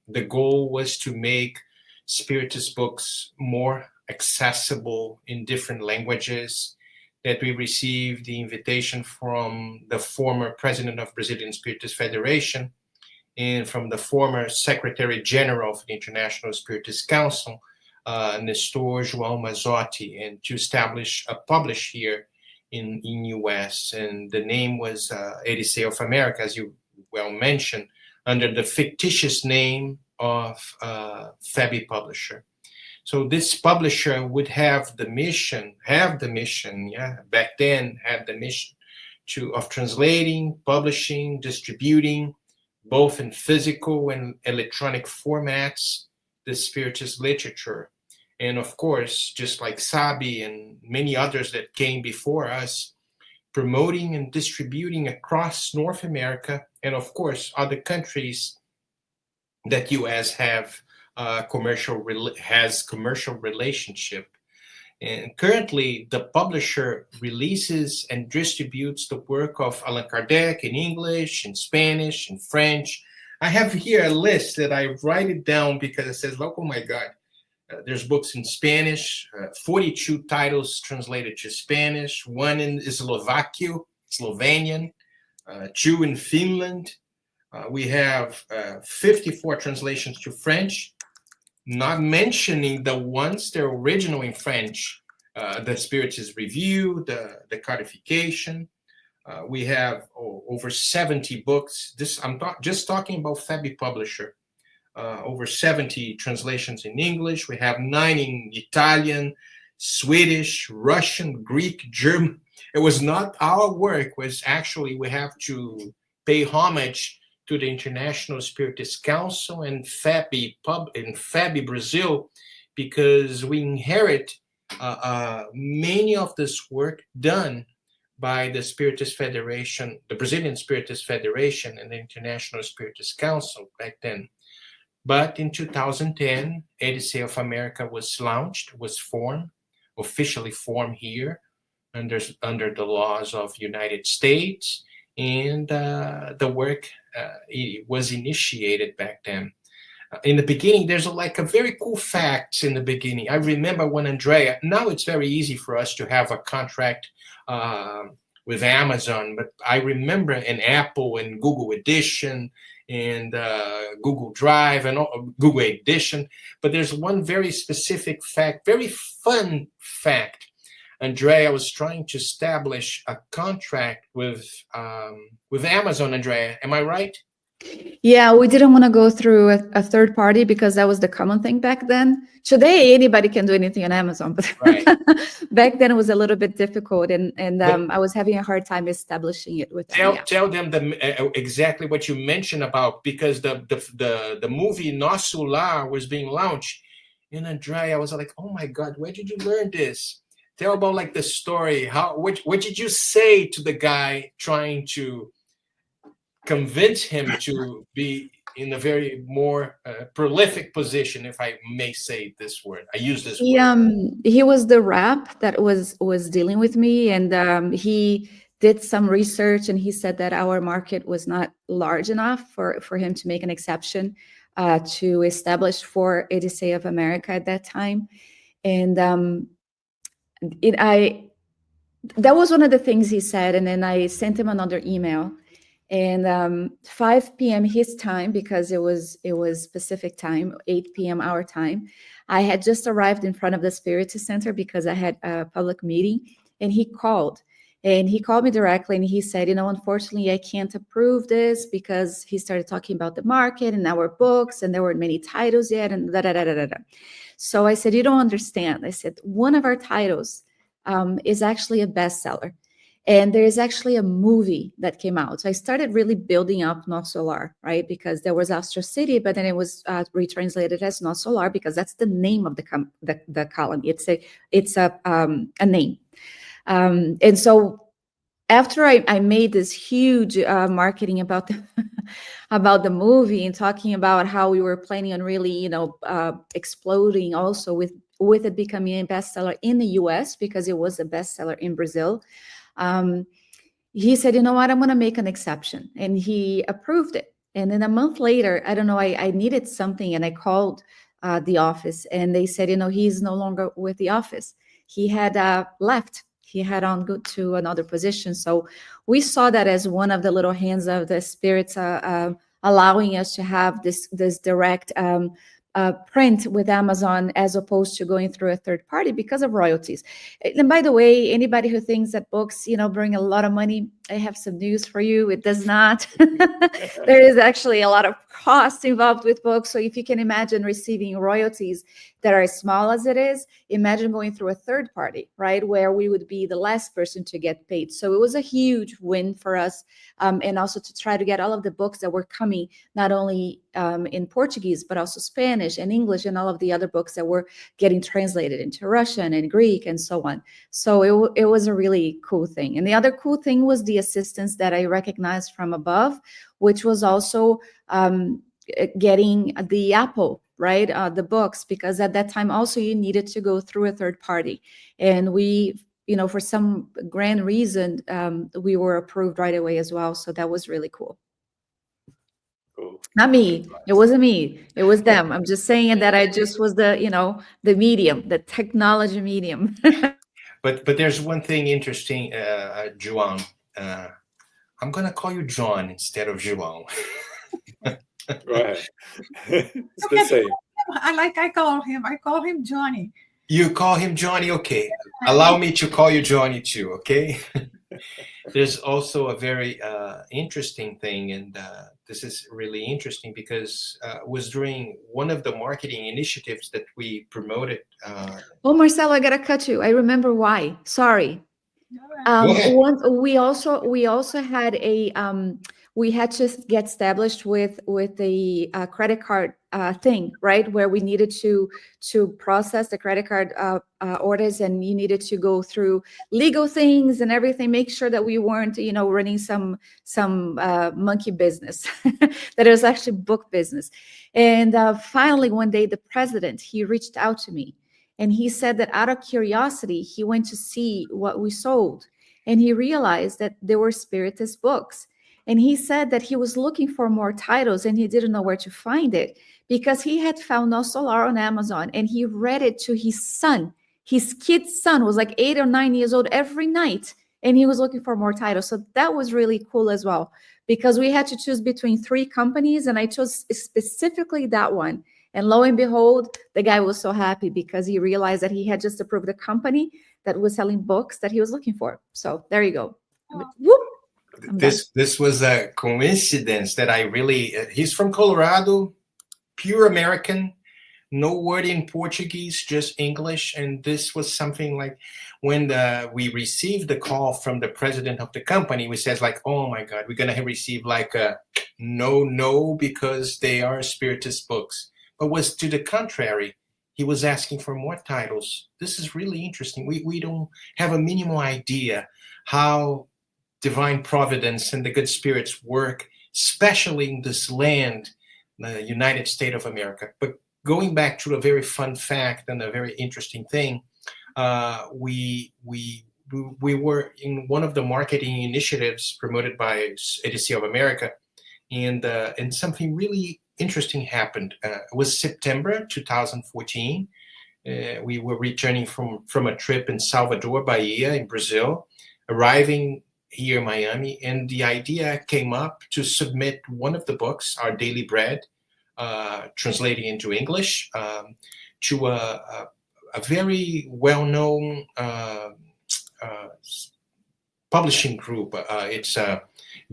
The goal was to make Spiritist books more accessible in different languages, that we received the invitation from the former president of Brazilian Spiritist Federation and from the former Secretary General of the International Spiritist Council, Nestor João Mazzotti, and to establish a publish here in US. And the name was EDC of America, as you well mentioned, under the fictitious name of FEB Publisher. So this publisher would have the mission, back then had the mission of translating, publishing, distributing, both in physical and electronic formats, the Spiritist literature. And of course, just like Sabi and many others that came before us, promoting and distributing across North America, and of course, other countries that US have commercial relationship. And currently, the publisher releases and distributes the work of Allan Kardec in English, in Spanish, in French. I have here a list that I write it down because it says, oh my God, there's books in Spanish, 42 titles translated to Spanish, one in Slovenian, 2 in Finland. We have 54 translations to French, not mentioning the ones that are original in French, the Spiritist Review, the codification. We have over 70 books. I'm just talking about FEB Publisher. Over 70 translations in English. We have 9 in Italian, Swedish, Russian, Greek, German. It was not our work, it was actually, we have to pay homage to the International Spiritist Council and FEB Brazil, because we inherit many of this work done by the Spiritist Federation, the Brazilian Spiritist Federation and the International Spiritist Council back then. But in 2010, EDC of America was launched, was formed, officially formed here under the laws of United States, and the work was initiated back then. In the beginning, there's a very cool facts in the beginning. I remember when Andreia, now it's very easy for us to have a contract with Amazon, but I remember in Apple and Google Edition and Google Drive and Google Edition. But there's one very specific fact, very fun fact. Andreia was trying to establish a contract with Amazon, Andreia. Am I right? Yeah, we didn't want to go through a third party because that was the common thing back then. Today, anybody can do anything on Amazon, but right. Back then it was a little bit difficult, and I was having a hard time establishing it with them. Tell them exactly what you mentioned about, because the movie Nosso Lar was being launched, and Andreia was like, oh my God, where did you learn this? Tell about the story. What did you say to the guy trying to convince him to be in a very more prolific position, if I may say this word. I use this word. He was the rep that was dealing with me, and he did some research, and he said that our market was not large enough for him to make an exception to establish for EDC of America at that time. And that was one of the things he said, and then I sent him another email. And 5 p.m. his time, because it was Pacific time, 8 p.m. our time. I had just arrived in front of the Spiritist Center because I had a public meeting, and he called me directly, and he said, unfortunately, I can't approve this, because he started talking about the market and our books, and there weren't many titles yet, and da-da-da-da-da-da. So I said, you don't understand. I said, one of our titles is actually a bestseller. And there is actually a movie that came out. So I started really building up Nosso Lar, right? Because there was Astro City, but then it was retranslated as Nosso Lar, because that's the name of the colony. It's a name. And so after I made this huge marketing about the movie, and talking about how we were planning on really, exploding also with it becoming a bestseller in the US, because it was a bestseller in Brazil. He said, you know what, I'm going to make an exception. And he approved it. And then a month later, I don't know, I needed something, and I called the office, and they said, he's no longer with the office. He had left. He had on go to another position. So we saw that as one of the little hands of the spirits, allowing us to have this direct print with Amazon, as opposed to going through a third party because of royalties. And by the way, anybody who thinks that books, bring a lot of money, have some news for you. It does not. There is actually a lot of cost involved with books. So if you can imagine receiving royalties that are as small as it is, imagine going through a third party, right, where we would be the last person to get paid. So it was a huge win for us, and also to try to get all of the books that were coming, not only in Portuguese, but also Spanish and English, and all of the other books that were getting translated into Russian and Greek and so on. So it was a really cool thing. And the other cool thing was the assistance that I recognized from above, which was also getting the Apple, right, the books, because at that time also you needed to go through a third party. And we, for some grand reason, we were approved right away as well. So that was really cool. Cool. Not me. It wasn't me. It was them. I'm just saying that I just was the medium, the technology medium. But there's one thing interesting, João. I'm going to call you John instead of João. Right. It's the same. I call him Johnny. You call him Johnny, okay. Allow me to call you Johnny too, okay? There's also a very interesting thing, and this is really interesting because it was during one of the marketing initiatives that we promoted. Oh, Marcelo, I gotta cut you. I remember why. Sorry. We also had we had to get established with the credit card thing, right, where we needed to process the credit card orders, and you needed to go through legal things and everything, make sure that we weren't running some monkey business, that it was actually book business. And finally one day the president, he reached out to me, and he said that out of curiosity he went to see what we sold, and he realized that there were Spiritist books. And he said that he was looking for more titles and he didn't know where to find it, because he had found No Solar on Amazon, and he read it to his son. His kid's son was like 8 or 9 years old every night, and he was looking for more titles. So that was really cool as well, because we had to choose between 3 companies, and I chose specifically that one. And lo and behold, the guy was so happy because he realized that he had just approved a company that was selling books that he was looking for. So there you go. Whoop. This was a coincidence that I really, he's from Colorado, pure American, no word in Portuguese, just English. And this was something like when we received the call from the president of the company, we says like, oh my God, we're going to receive like a no, because they are Spiritist books. But was to the contrary. He was asking for more titles. This is really interesting. We don't have a minimal idea how divine providence and the good spirits work, especially in this land, the United States of America. But going back to a very fun fact and a very interesting thing, we were in one of the marketing initiatives promoted by EDC of America, and something really interesting happened. It was September 2014. We were returning from a trip in Salvador, Bahia, in Brazil, arriving here in Miami, and the idea came up to submit one of the books, Our Daily Bread, translating into English, to a very well-known publishing group. It's a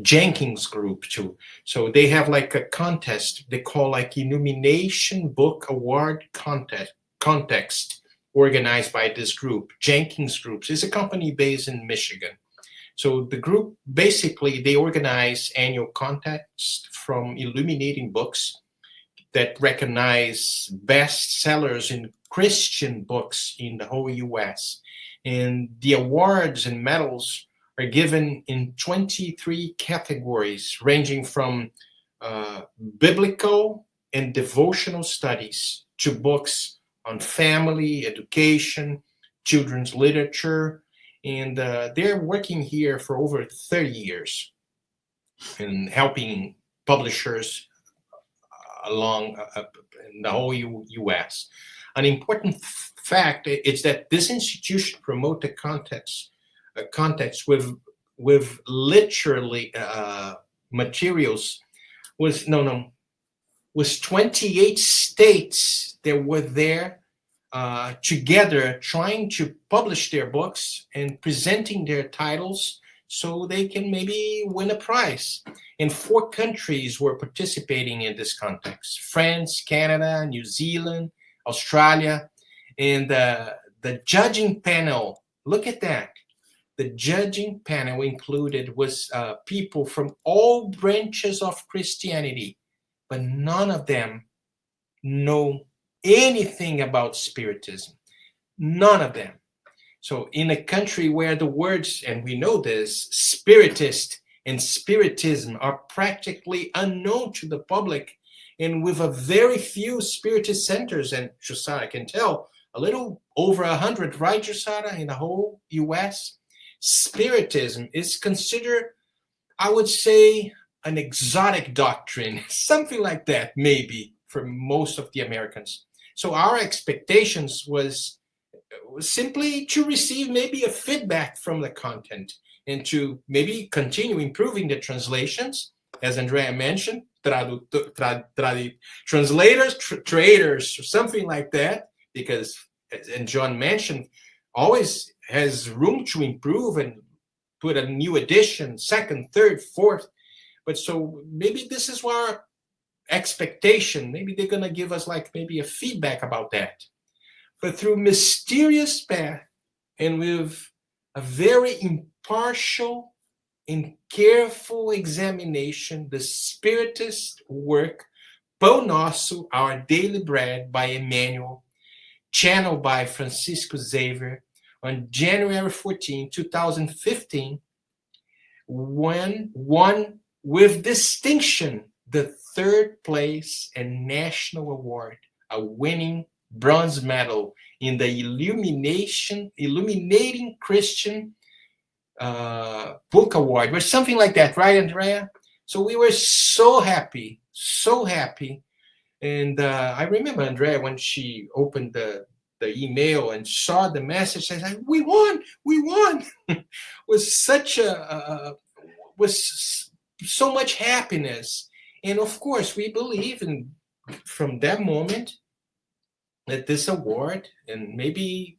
Jenkins group too. So they have like a contest they call like Illumination Book Award contest organized by this group. Jenkins Groups is a company based in Michigan. So the group, basically, they organize annual contests from illuminating books that recognize bestsellers in Christian books in the whole US. And the awards and medals are given in 23 categories, ranging from biblical and devotional studies to books on family, education, children's literature. And they're working here for over 30 years and helping publishers along in the whole U.S. An important fact is that this institution promote the context with literally materials was 28 states that were there together trying to publish their books and presenting their titles so they can maybe win a prize. And 4 countries were participating in this context: France, Canada, New Zealand, Australia. And the judging panel, look at that. The judging panel included was people from all branches of Christianity, but none of them know anything about Spiritism. None of them. So in a country where the words, and we know this, Spiritist and Spiritism are practically unknown to the public, and with a very few Spiritist centers, and Jussara can tell, a little over 100, right, Jussara, in the whole US, Spiritism is considered, I would say, an exotic doctrine, something like that, maybe, for most of the Americans. So our expectations was simply to receive maybe a feedback from the content and to maybe continue improving the translations, as Andreia mentioned, translators, traders, or something like that, because, and John mentioned, always has room to improve and put a new edition, second, third, fourth. But so maybe this is our expectation. Maybe they're going to give us like maybe a feedback about that. But through mysterious path and with a very impartial and careful examination, the Spiritist work, Pão Nosso, Our Daily Bread by Emmanuel, channeled by Francisco Xavier, on January 14, 2015, won with distinction the 3rd place and national award, a winning bronze medal in the Illuminating Christian Book Award, or something like that, right, Andreia? So we were so happy. And I remember Andreia, when she opened the email and saw the message, I said, we won. was so much happiness. And of course, we believe in, from that moment, that this award, and maybe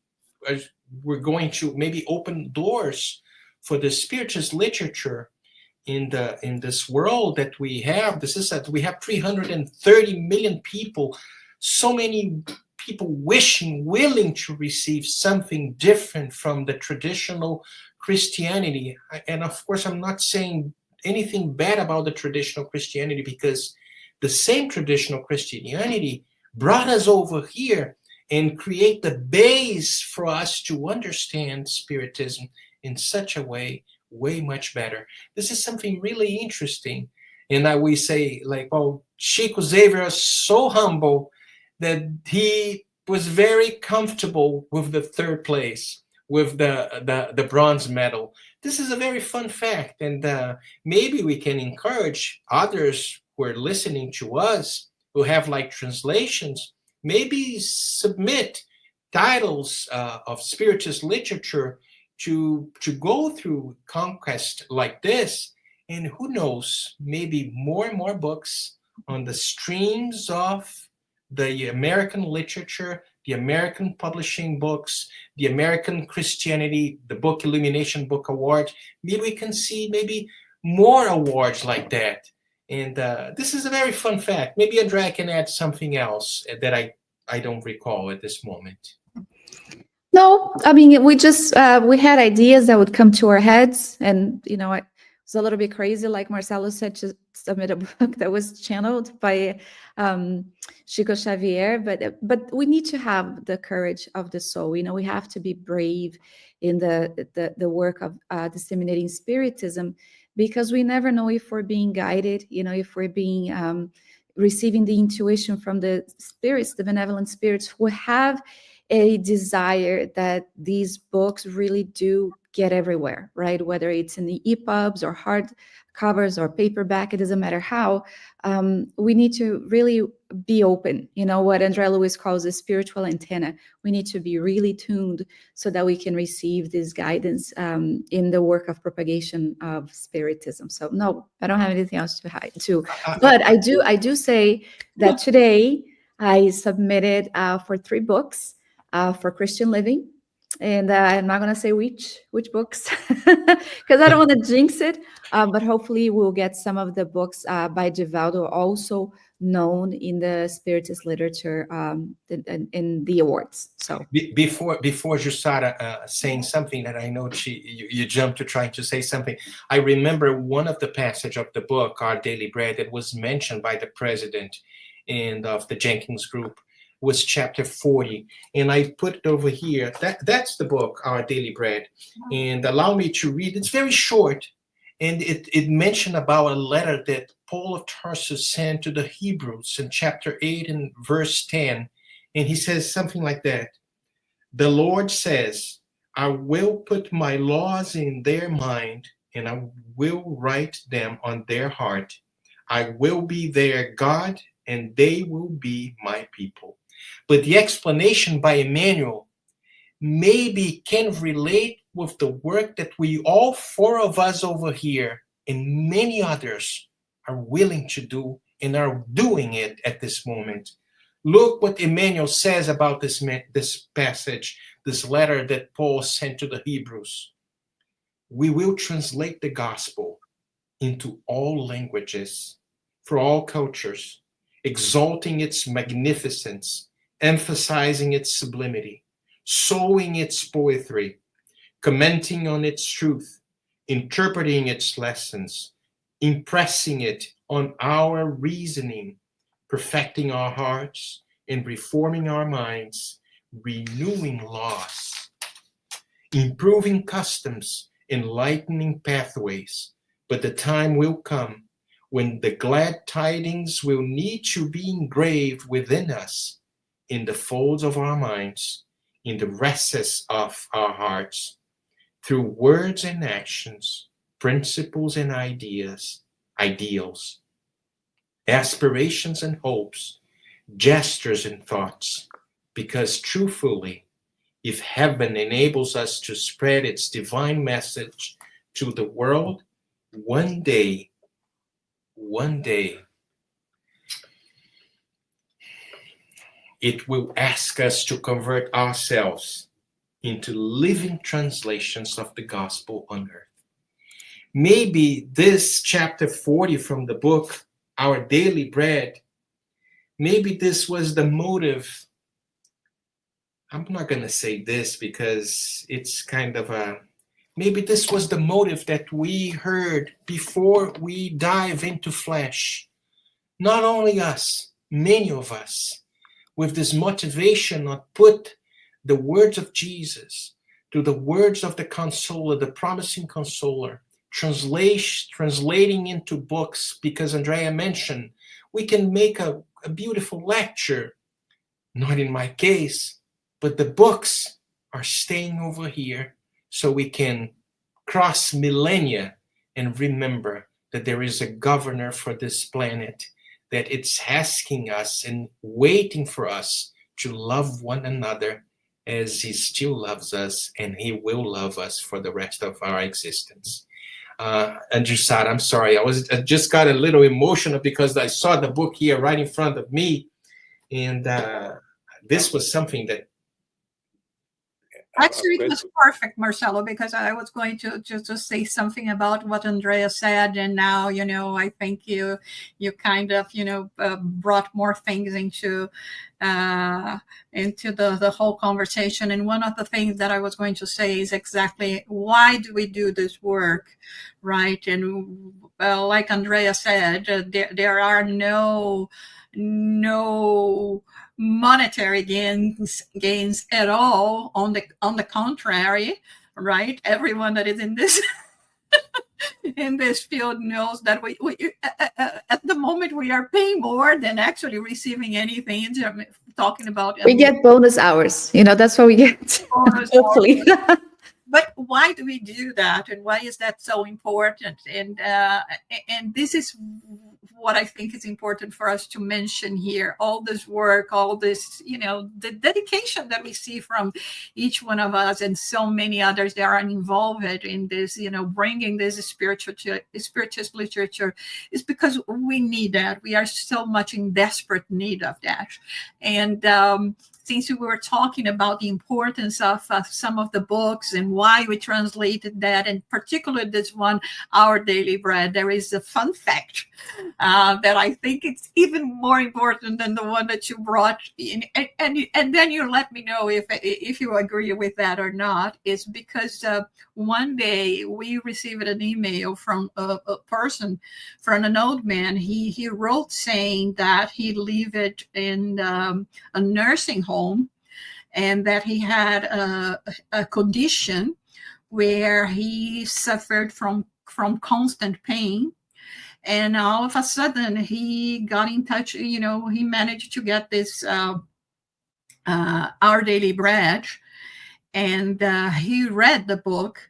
we're going to maybe open doors for the Spiritist literature in this world that we have. This is that we have 330 million people, so many people willing to receive something different from the traditional Christianity. And of course, I'm not saying anything bad about the traditional Christianity, because the same traditional Christianity brought us over here and create the base for us to understand Spiritism in such a way much better. This is something really interesting. And I will say, like, well, Chico Xavier is so humble that he was very comfortable with the 3rd place, with the bronze medal. This is a very fun fact, and maybe we can encourage others who are listening to us, who have like translations, maybe submit titles of Spiritist literature to go through conquest like this. And who knows, maybe more and more books on the streams of the American literature, the American publishing books, the American Christianity, the Book Illumination Book Award. Maybe we can see maybe more awards like that. And this is a very fun fact. Maybe Andreia can add something else that I don't recall at this moment. No, I mean, we just, we had ideas that would come to our heads, and, you know, it was a little bit crazy, like Marcelo said, to submit a book that was channeled by Chico Xavier, but we need to have the courage of the soul. You know, we have to be brave in the work of disseminating Spiritism, because we never know if we're being guided, you know, if we're being receiving the intuition from the spirits, the benevolent spirits who have a desire that these books really do get everywhere, right? Whether it's in the EPUBs or hard covers or paperback, it doesn't matter how. We need to really be open, you know, what Andrea Lewis calls a spiritual antenna. We need to be really tuned so that we can receive this guidance in the work of propagation of Spiritism. So no, I don't have anything else to hide too. But I do say that today I submitted for 3 books for Christian Living. And I'm not going to say which books because I don't want to jinx it. But hopefully we'll get some of the books by Divaldo, also known in the Spiritist literature in the awards. So before Jussara saying something that I know you jumped to trying to say something, I remember one of the passage of the book, Our Daily Bread, that was mentioned by the president and of the Jenkins Group, was chapter 40, and I put it over here. That's the book, Our Daily Bread, and allow me to read. It's very short, and it mentioned about a letter that Paul of Tarsus sent to the Hebrews in chapter 8 and verse 10, and he says something like that. The Lord says, I will put my laws in their mind, and I will write them on their heart. I will be their God, and they will be my people. But the explanation by Emmanuel maybe can relate with the work that we, all four of us over here, and many others are willing to do and are doing it at this moment. Look what Emmanuel says about this passage, this letter that Paul sent to the Hebrews. We will translate the gospel into all languages, for all cultures, exalting its magnificence, emphasizing its sublimity, sowing its poetry, commenting on its truth, interpreting its lessons, impressing it on our reasoning, perfecting our hearts and reforming our minds, renewing laws, improving customs, enlightening pathways. But the time will come when the glad tidings will need to be engraved within us, in the folds of our minds, in the recesses of our hearts, through words and actions, principles and ideals, aspirations and hopes, gestures and thoughts, because truthfully, if heaven enables us to spread its divine message to the world, one day, it will ask us to convert ourselves into living translations of the gospel on earth. Maybe this chapter 40 from the book, Our Daily Bread, maybe this was the motive. I'm not going to say this because it's kind of maybe this was the motive that we heard before we dive into flesh. Not only us, many of us, with this motivation of put the words of Jesus to the words of the consoler, the promising consoler, translating into books, because Andreia mentioned, we can make a beautiful lecture, not in my case, but the books are staying over here so we can cross millennia and remember that there is a governor for this planet, that it's asking us and waiting for us to love one another as he still loves us, and he will love us for the rest of our existence. And Jussara, I'm sorry, I just got a little emotional because I saw the book here right in front of me, and this was something that actually it was perfect, Marcelo, because I was going to just say something about what Andreia said, and now I think you kind of brought more things into the whole conversation. And one of the things that I was going to say is exactly why do we do this work, right? And like Andreia said, there are no monetary gains at all. On the contrary, right? Everyone that is in this in this field knows that we at the moment we are paying more than actually receiving anything. Talking about we get bonus hours, that's what we get. Hopefully. But why do we do that, and why is that so important? And this is what I think is important for us to mention here. All this work, all this, the dedication that we see from each one of us and so many others that are involved in this, bringing this spiritist literature, is because we need that. We are so much in desperate need of that. And since we were talking about the importance of some of the books and why we translated that, and particularly this one, Our Daily Bread, there is a fun fact that I think it's even more important than the one that you brought in, and then you let me know if you agree with that or not. Is because one day we received an email from a person, from an old man. He wrote saying that he lived in a nursing home, and that he had a condition where he suffered from constant pain. And all of a sudden he got in touch, he managed to get this Our Daily Bread, and he read the book.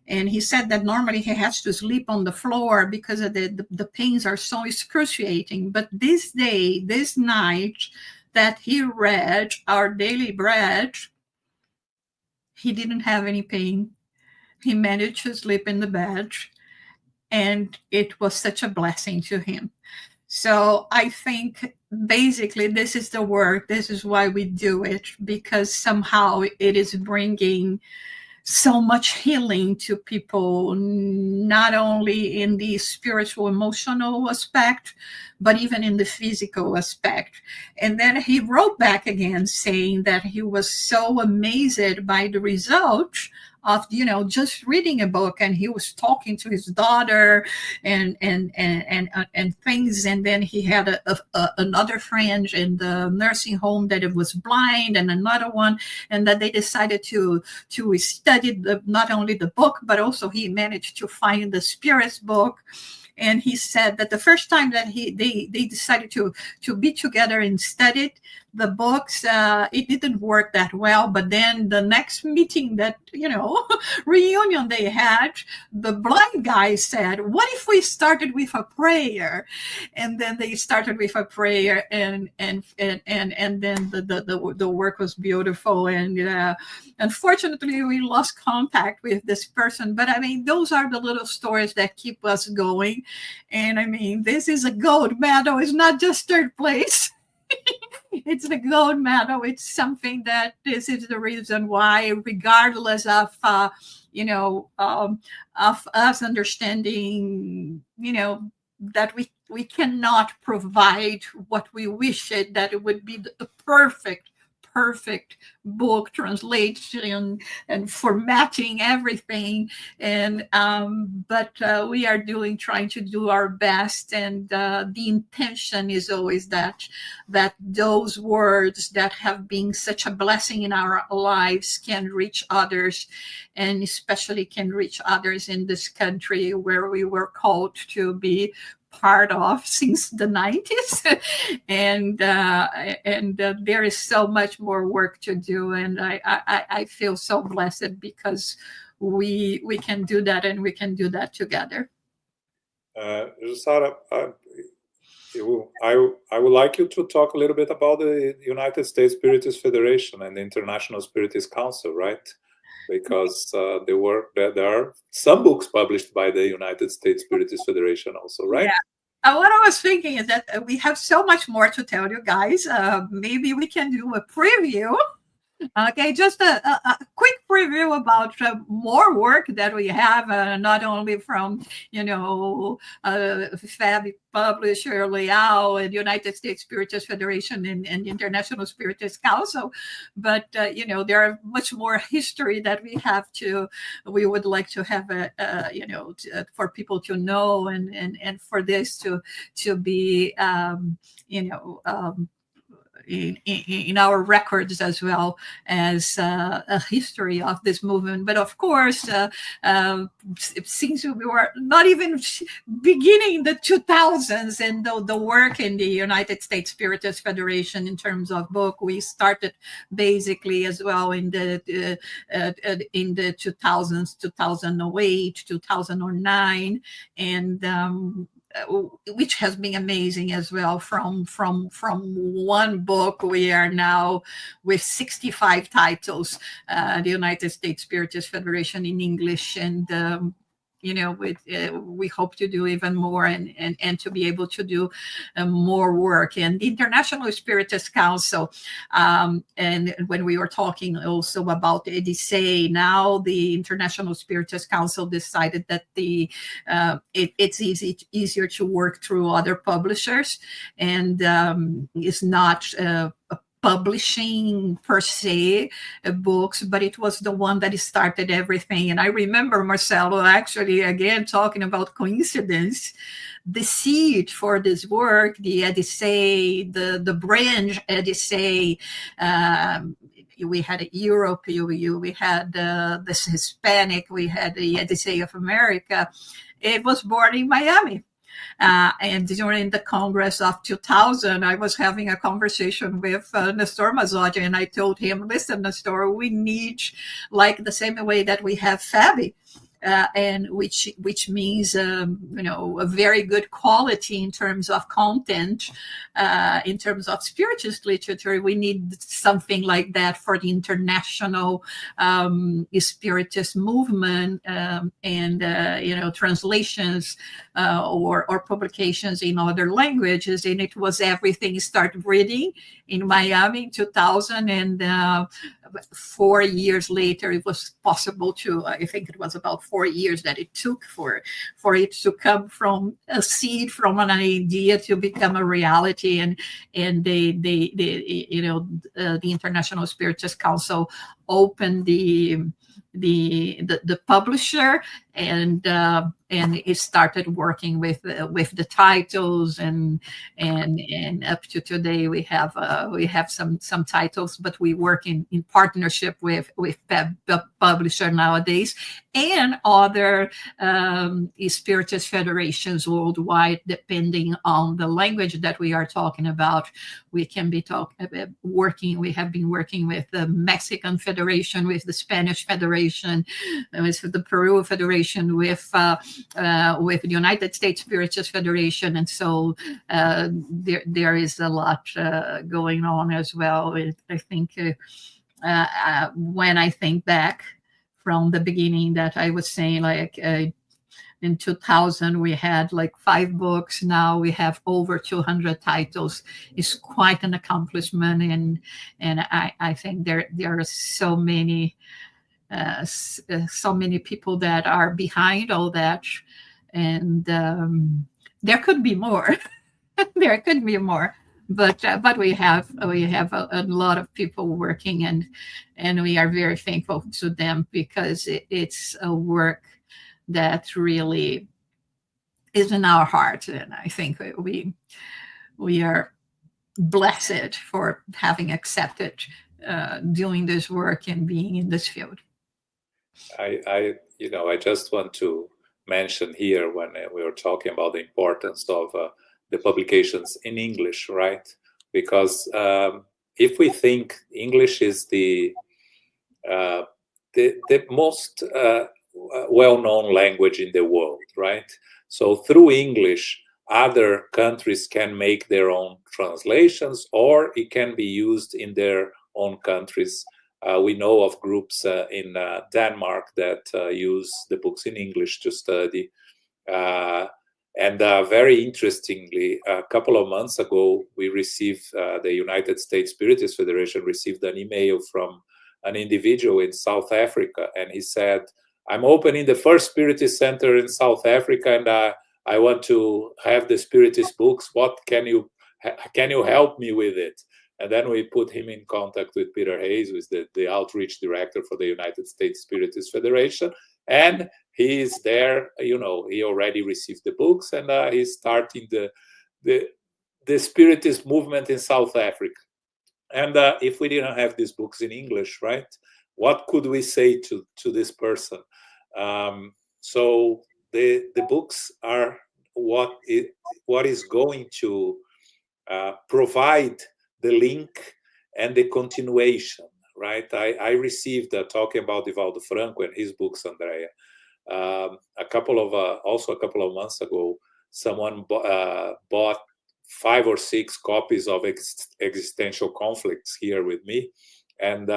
And he said that normally he has to sleep on the floor because of the pains are so excruciating. But this night that he read Our Daily Bread, he didn't have any pain. He managed to sleep in the bed, and it was such a blessing to him. So I think basically this is the work. This is why we do it, because somehow it is bringing so much healing to people, not only in the spiritual, emotional aspect, but even in the physical aspect. And then he wrote back again saying that he was so amazed by the results of, just reading a book, and he was talking to his daughter and things. And then he had another friend in the nursing home that it was blind, and another one, and that they decided to study not only the book, but also he managed to find the Spirit's book. And he said that the first time that they decided to be together and studied the books, it didn't work that well. But then the next meeting that, reunion they had, the blind guy said, what if we started with a prayer? And then they started with a prayer, and then the work was beautiful. And unfortunately, we lost contact with this person. But I mean, those are the little stories that keep us going. And I mean, this is a gold medal. It's not just third place. It's the gold medal. It's something that this is the reason why, regardless of, of us understanding, that we cannot provide what we wish it, that it would be the perfect book translation and formatting everything, and but we are trying to do our best, and the intention is always that those words that have been such a blessing in our lives can reach others, and especially can reach others in this country where we were called to be part of since the 90s. And there is so much more work to do, and I feel so blessed because we can do that, and we can do that together. Jussara, I would like you to talk a little bit about the United States Spiritist Federation and the International Spiritist Council, right? Because there are some books published by the United States Spiritist Federation also, right? Yeah. What I was thinking is that we have so much more to tell you guys. Maybe we can do a preview. Okay, just a quick preview about more work that we have, not only from, FEB Publisher, LEAL, and United States Spiritist Federation, and the International Spiritist Council, but, there are much more history that we would like to have, for people to know, and for this to be, in our records, as well as a history of this movement. But of course, since we were not even beginning the 2000s, and the work in the United States Spiritist Federation in terms of book, we started basically as well in the 2000s, 2008, 2009, and which has been amazing as well. From one book, we are now with 65 titles, the United States Spiritist Federation in English, and we hope to do even more and to be able to do more work. And the International Spiritist Council, and when we were talking also about EDICE, now the International Spiritist Council decided that it's easier to work through other publishers, and it's not publishing per se books, but it was the one that started everything. And I remember Marcelo actually, again, talking about coincidence, the seed for this work, the EDICE, the branch EDICE, we had Europe, we had this Hispanic, we had the EDICE of America. It was born in Miami. And during the Congress of 2000, I was having a conversation with Nestor Mazzotti, and I told him, listen, Nestor, we need, like the same way that we have FEB, and which means a very good quality in terms of content, in terms of Spiritist literature. We need something like that for the international Spiritist movement, and translations or publications in other languages. And it was everything started reading in Miami in 2000, and 4 years later, it was possible to, I think it was about 4 years that it took for it to come from a seed, from an idea to become a reality. And the International Spiritist Council opened the publisher, and it started working with the titles, and up to today we have some titles, but we work in partnership with FEB Publisher nowadays, and other Spiritist federations worldwide, depending on the language that we are talking about. We can be working. We have been working with the Mexican Federation, with the Spanish Federation, with the Peru Federation, with the United States Spiritist Federation, and so there is a lot going on as well. I think when I think back from the beginning, that I was saying, like in 2000 we had like 5 books. Now we have over 200 titles. It's quite an accomplishment, and I think there are so many people that are behind all that, and there could be more. There could be more, but we have a lot of people working, and we are very thankful to them, because it's a work that really is in our heart, and I think we are blessed for having accepted doing this work and being in this field. I just want to mention here, when we were talking about the importance of the publications in English, right? Because if we think English is the most well-known language in the world, right? So through English, other countries can make their own translations, or it can be used in their own countries. We know of groups in Denmark that use the books in English to study. And very interestingly, a couple of months ago, we received, the United States Spiritist Federation received an email from an individual in South Africa, and he said, I'm opening the first Spiritist center in South Africa, and I want to have the Spiritist books. What can you help me with it? And then we put him in contact with Peter Hayes, who is the outreach director for the United States Spiritist Federation. And he is there, he already received the books, and he's starting the Spiritist movement in South Africa. And if we didn't have these books in English, right, what could we say to this person? So the books are what is going to provide the link and the continuation, right? I received, talking about Divaldo Franco and his books, Andreia, a couple of months ago, someone bought 5 or 6 copies of Existential Conflicts here with me, and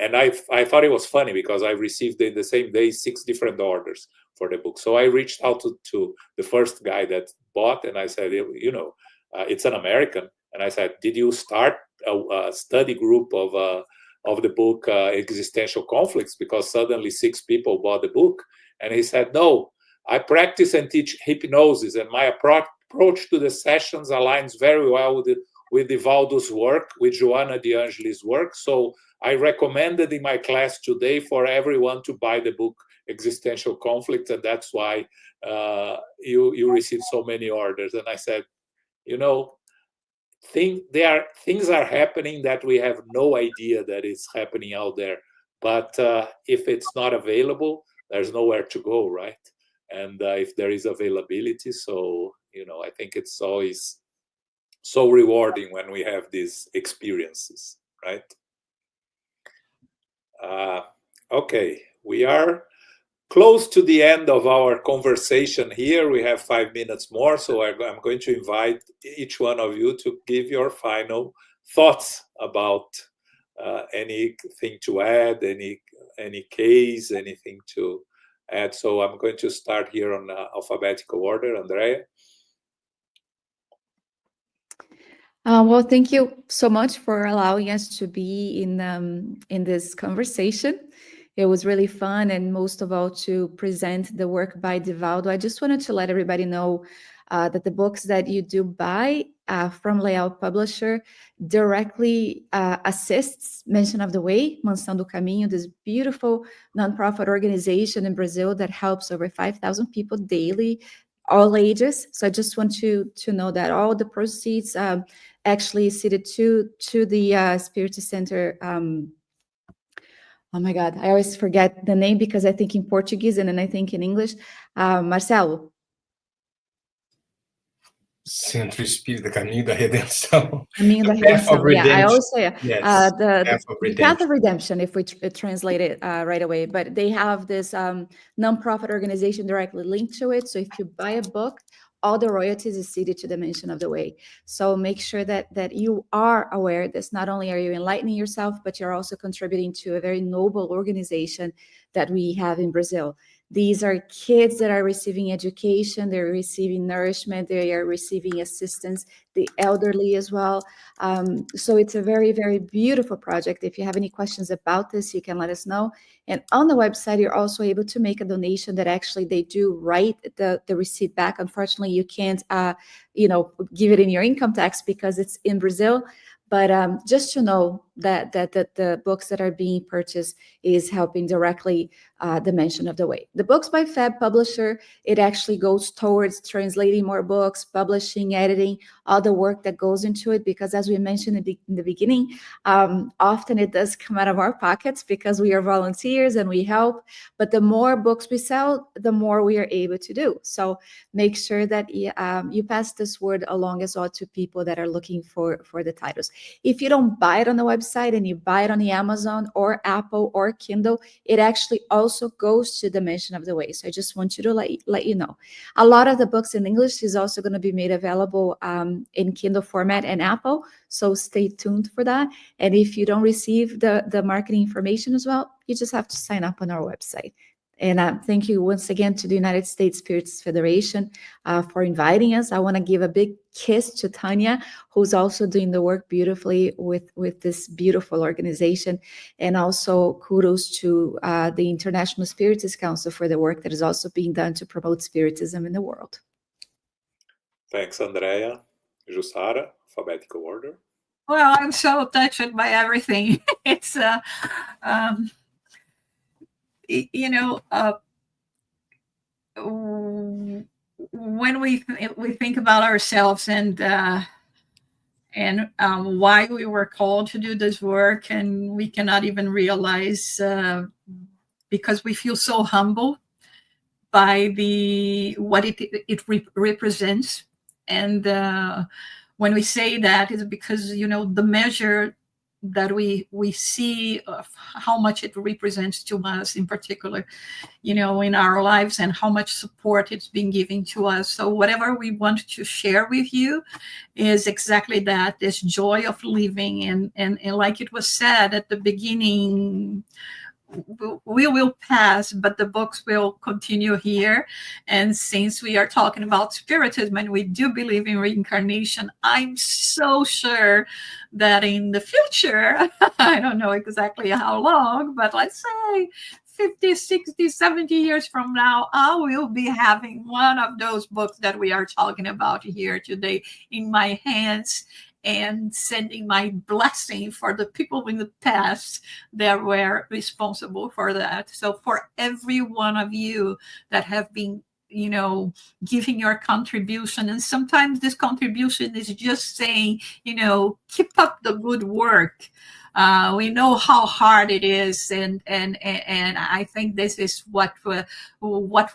And I thought it was funny because I received in the same day 6 different orders for the book. So I reached out to the first guy that bought, and I said, it's an American. And I said, did you start a study group of the book Existential Conflicts? Because suddenly 6 people bought the book. And he said, no, I practice and teach hypnosis, and my approach to the sessions aligns very well with Divaldo's work, with Joana de Angelis' work. So I recommended in my class today for everyone to buy the book Existential Conflicts, and that's why you received so many orders. And I said, things are happening that we have no idea that is happening out there. But if it's not available, there's nowhere to go, right? And if there is availability, so I think it's always so rewarding when we have these experiences, right? Okay, we are close to the end of our conversation here. We have 5 minutes more, so I'm going to invite each one of you to give your final thoughts about anything to add, any case, anything to add. So I'm going to start here on alphabetical order. Andreia? Well, thank you so much for allowing us to be in this conversation. It was really fun, and most of all, to present the work by Divaldo. I just wanted to let everybody know that the books that you do buy from LEAL Publisher directly assists Mention of the Way, Mansão do Caminho, this beautiful nonprofit organization in Brazil that helps over 5,000 people daily, all ages. So I just want you to know that all the proceeds actually ceded to the Spiritist Center. Oh my God, I always forget the name because I think in Portuguese and then I think in English. Marcelo. Centro Espírita, Caminho da Redenção. Caminho da Redenção. Yeah, I always say yes. the Path of Redemption, if we translate it right away. But they have this nonprofit organization directly linked to it. So if you buy a book, all the royalties is ceded to the Mention of the Way. So make sure that you are aware that not only are you enlightening yourself, but you're also contributing to a very noble organization that we have in Brazil. These are kids that are receiving education, they're receiving nourishment, they are receiving assistance, the elderly as well. So it's a very, very beautiful project. If you have any questions about this, you can let us know. And on the website, you're also able to make a donation that actually they do write the receipt back. Unfortunately, you can't, give it in your income tax because it's in Brazil. But just to know that the books that are being purchased is helping directly the Mention of the Way. The books by FEB Publisher, it actually goes towards translating more books, publishing, editing, all the work that goes into it, because as we mentioned in the beginning, often it does come out of our pockets because we are volunteers and we help, but the more books we sell, the more we are able to do. So make sure that you pass this word along as well to people that are looking for the titles. If you don't buy it on the website and you buy it on the Amazon or Apple or Kindle, it actually also goes to the Mention of the Way. So I just want you to let you know. A lot of the books in English is also going to be made available in Kindle format and Apple. So stay tuned for that. And if you don't receive the marketing information as well, you just have to sign up on our website. And thank you once again to the United States Spiritist Federation for inviting us. I want to give a big kiss to Tanya, who's also doing the work beautifully with this beautiful organization. And also kudos to the International Spiritist Council for the work that is also being done to promote Spiritism in the world. Thanks, Andreia. Jussara, alphabetical order. Well, I'm so touched by everything. It's when we think about ourselves and why we were called to do this work, and we cannot even realize because we feel so humble by what it represents. And when we say that, is because the measure that we see how much it represents to us in particular, you know, in our lives, and how much support it's been giving to us. So whatever we want to share with you is exactly that, this joy of living. And like it was said at the beginning, we will pass, but the books will continue here. And since we are talking about Spiritism and we do believe in reincarnation, I'm so sure that in the future, I don't know exactly how long, but let's say 50, 60, 70 years from now, I will be having one of those books that we are talking about here today in my hands, and sending my blessing for the people in the past that were responsible for that. So for every one of you that have been, you know, giving your contribution, and sometimes this contribution is just saying, you know, keep up the good work. We know how hard it is, and I think this is what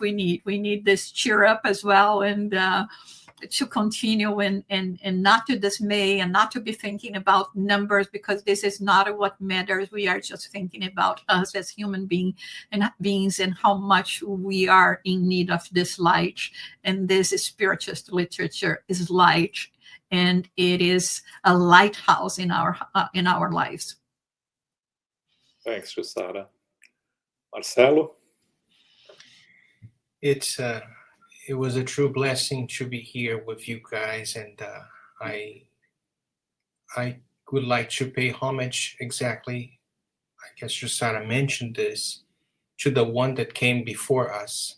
we need. We need this cheer up as well, and to continue and not to dismay, and not to be thinking about numbers, because this is not what matters. We are just thinking about us as human beings and how much we are in need of this light. And this Spiritist literature is light, and it is a lighthouse in our lives. Thanks, Jussara. Marcelo? It was a true blessing to be here with you guys, and I would like to pay homage, exactly, I guess Jussara mentioned this, to the one that came before us,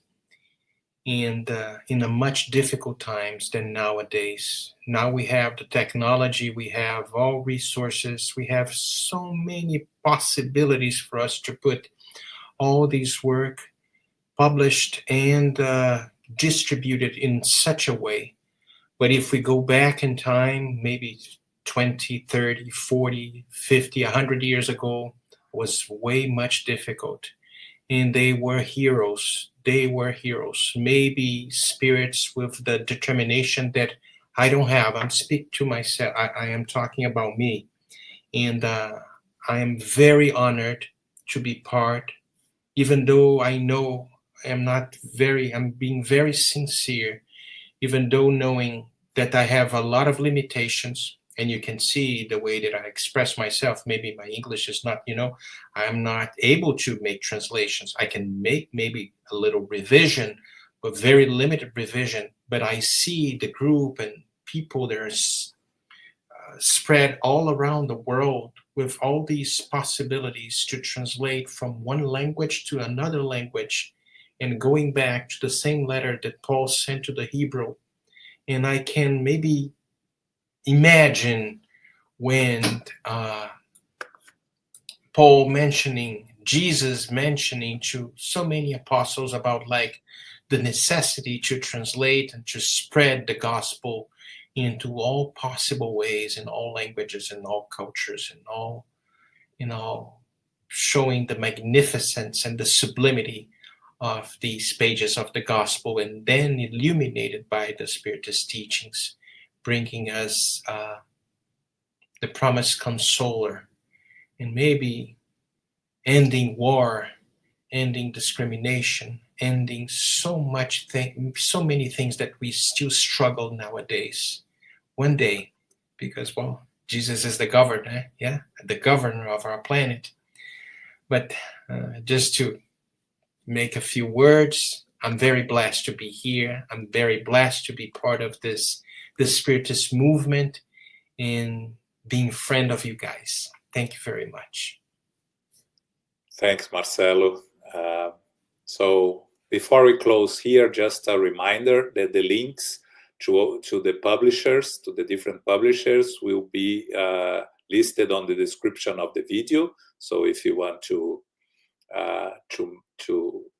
and in a much difficult times than nowadays. Now we have the technology, we have all resources, we have so many possibilities for us to put all these work published and distributed in such a way. But if we go back in time, maybe 20, 30, 40, 50, 100 years ago, was way much difficult. And they were heroes. They were heroes. Maybe spirits with the determination that I don't have. I'm speaking to myself. I am talking about me. And I am very honored to be part, even though I know I'm being very sincere, even though knowing that I have a lot of limitations, and you can see the way that I express myself. Maybe my English is not, I'm not able to make translations. I can make maybe a little revision, but very limited revision. But I see the group and people that are spread all around the world with all these possibilities to translate from one language to another language, and going back to the same letter that Paul sent to the Hebrew. And I can maybe imagine when Jesus mentioning to so many apostles about like the necessity to translate and to spread the gospel into all possible ways, in all languages, in all cultures, in all, showing the magnificence and the sublimity of these pages of the gospel, and then illuminated by the Spiritist teachings, bringing us the promised consoler, and maybe ending war, ending discrimination, ending so many things that we still struggle nowadays. One day, because, well, Jesus is the governor, the governor of our planet. But just to make a few words, I'm very blessed to be here. I'm very blessed to be part of the Spiritist movement and being a friend of you guys. Thank you very much. Thanks, Marcelo. So before we close here, just a reminder that the links to the publishers, to the different publishers, will be listed on the description of the video. So if you want to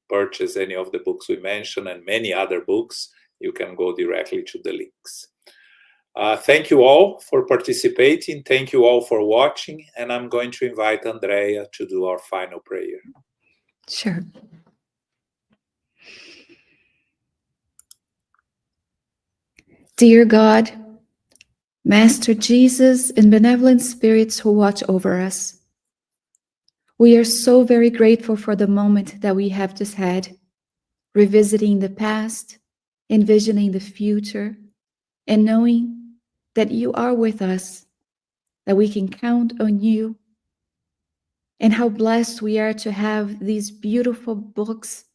purchase any of the books we mentioned and many other books, you can go directly to the links. Thank you all for participating. Thank you all for watching. And I'm going to invite Andreia to do our final prayer. Sure. Dear God, Master Jesus and benevolent spirits who watch over us, we are so very grateful for the moment that we have just had, revisiting the past, envisioning the future, and knowing that you are with us, that we can count on you, and how blessed we are to have these beautiful books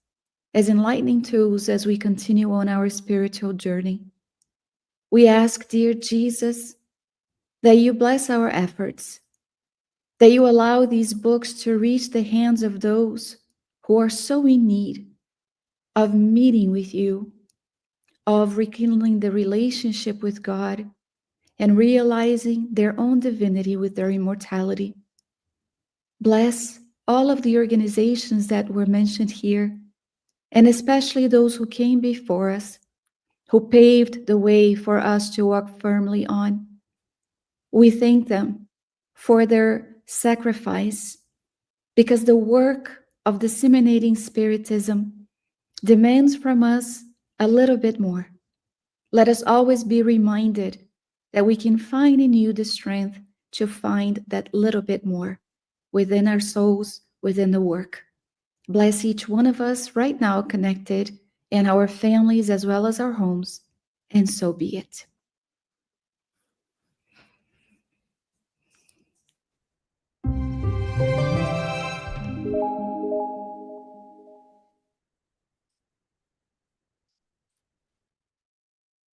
as enlightening tools as we continue on our spiritual journey. We ask, dear Jesus, that you bless our efforts, that you allow these books to reach the hands of those who are so in need of meeting with you, of rekindling the relationship with God, and realizing their own divinity with their immortality. Bless all of the organizations that were mentioned here, and especially those who came before us, who paved the way for us to walk firmly on. We thank them for their sacrifice, because the work of disseminating Spiritism demands from us a little bit more. Let us always be reminded that we can find in you the strength to find that little bit more within our souls, within the work. Bless each one of us right now connected, and our families as well as our homes, and so be it.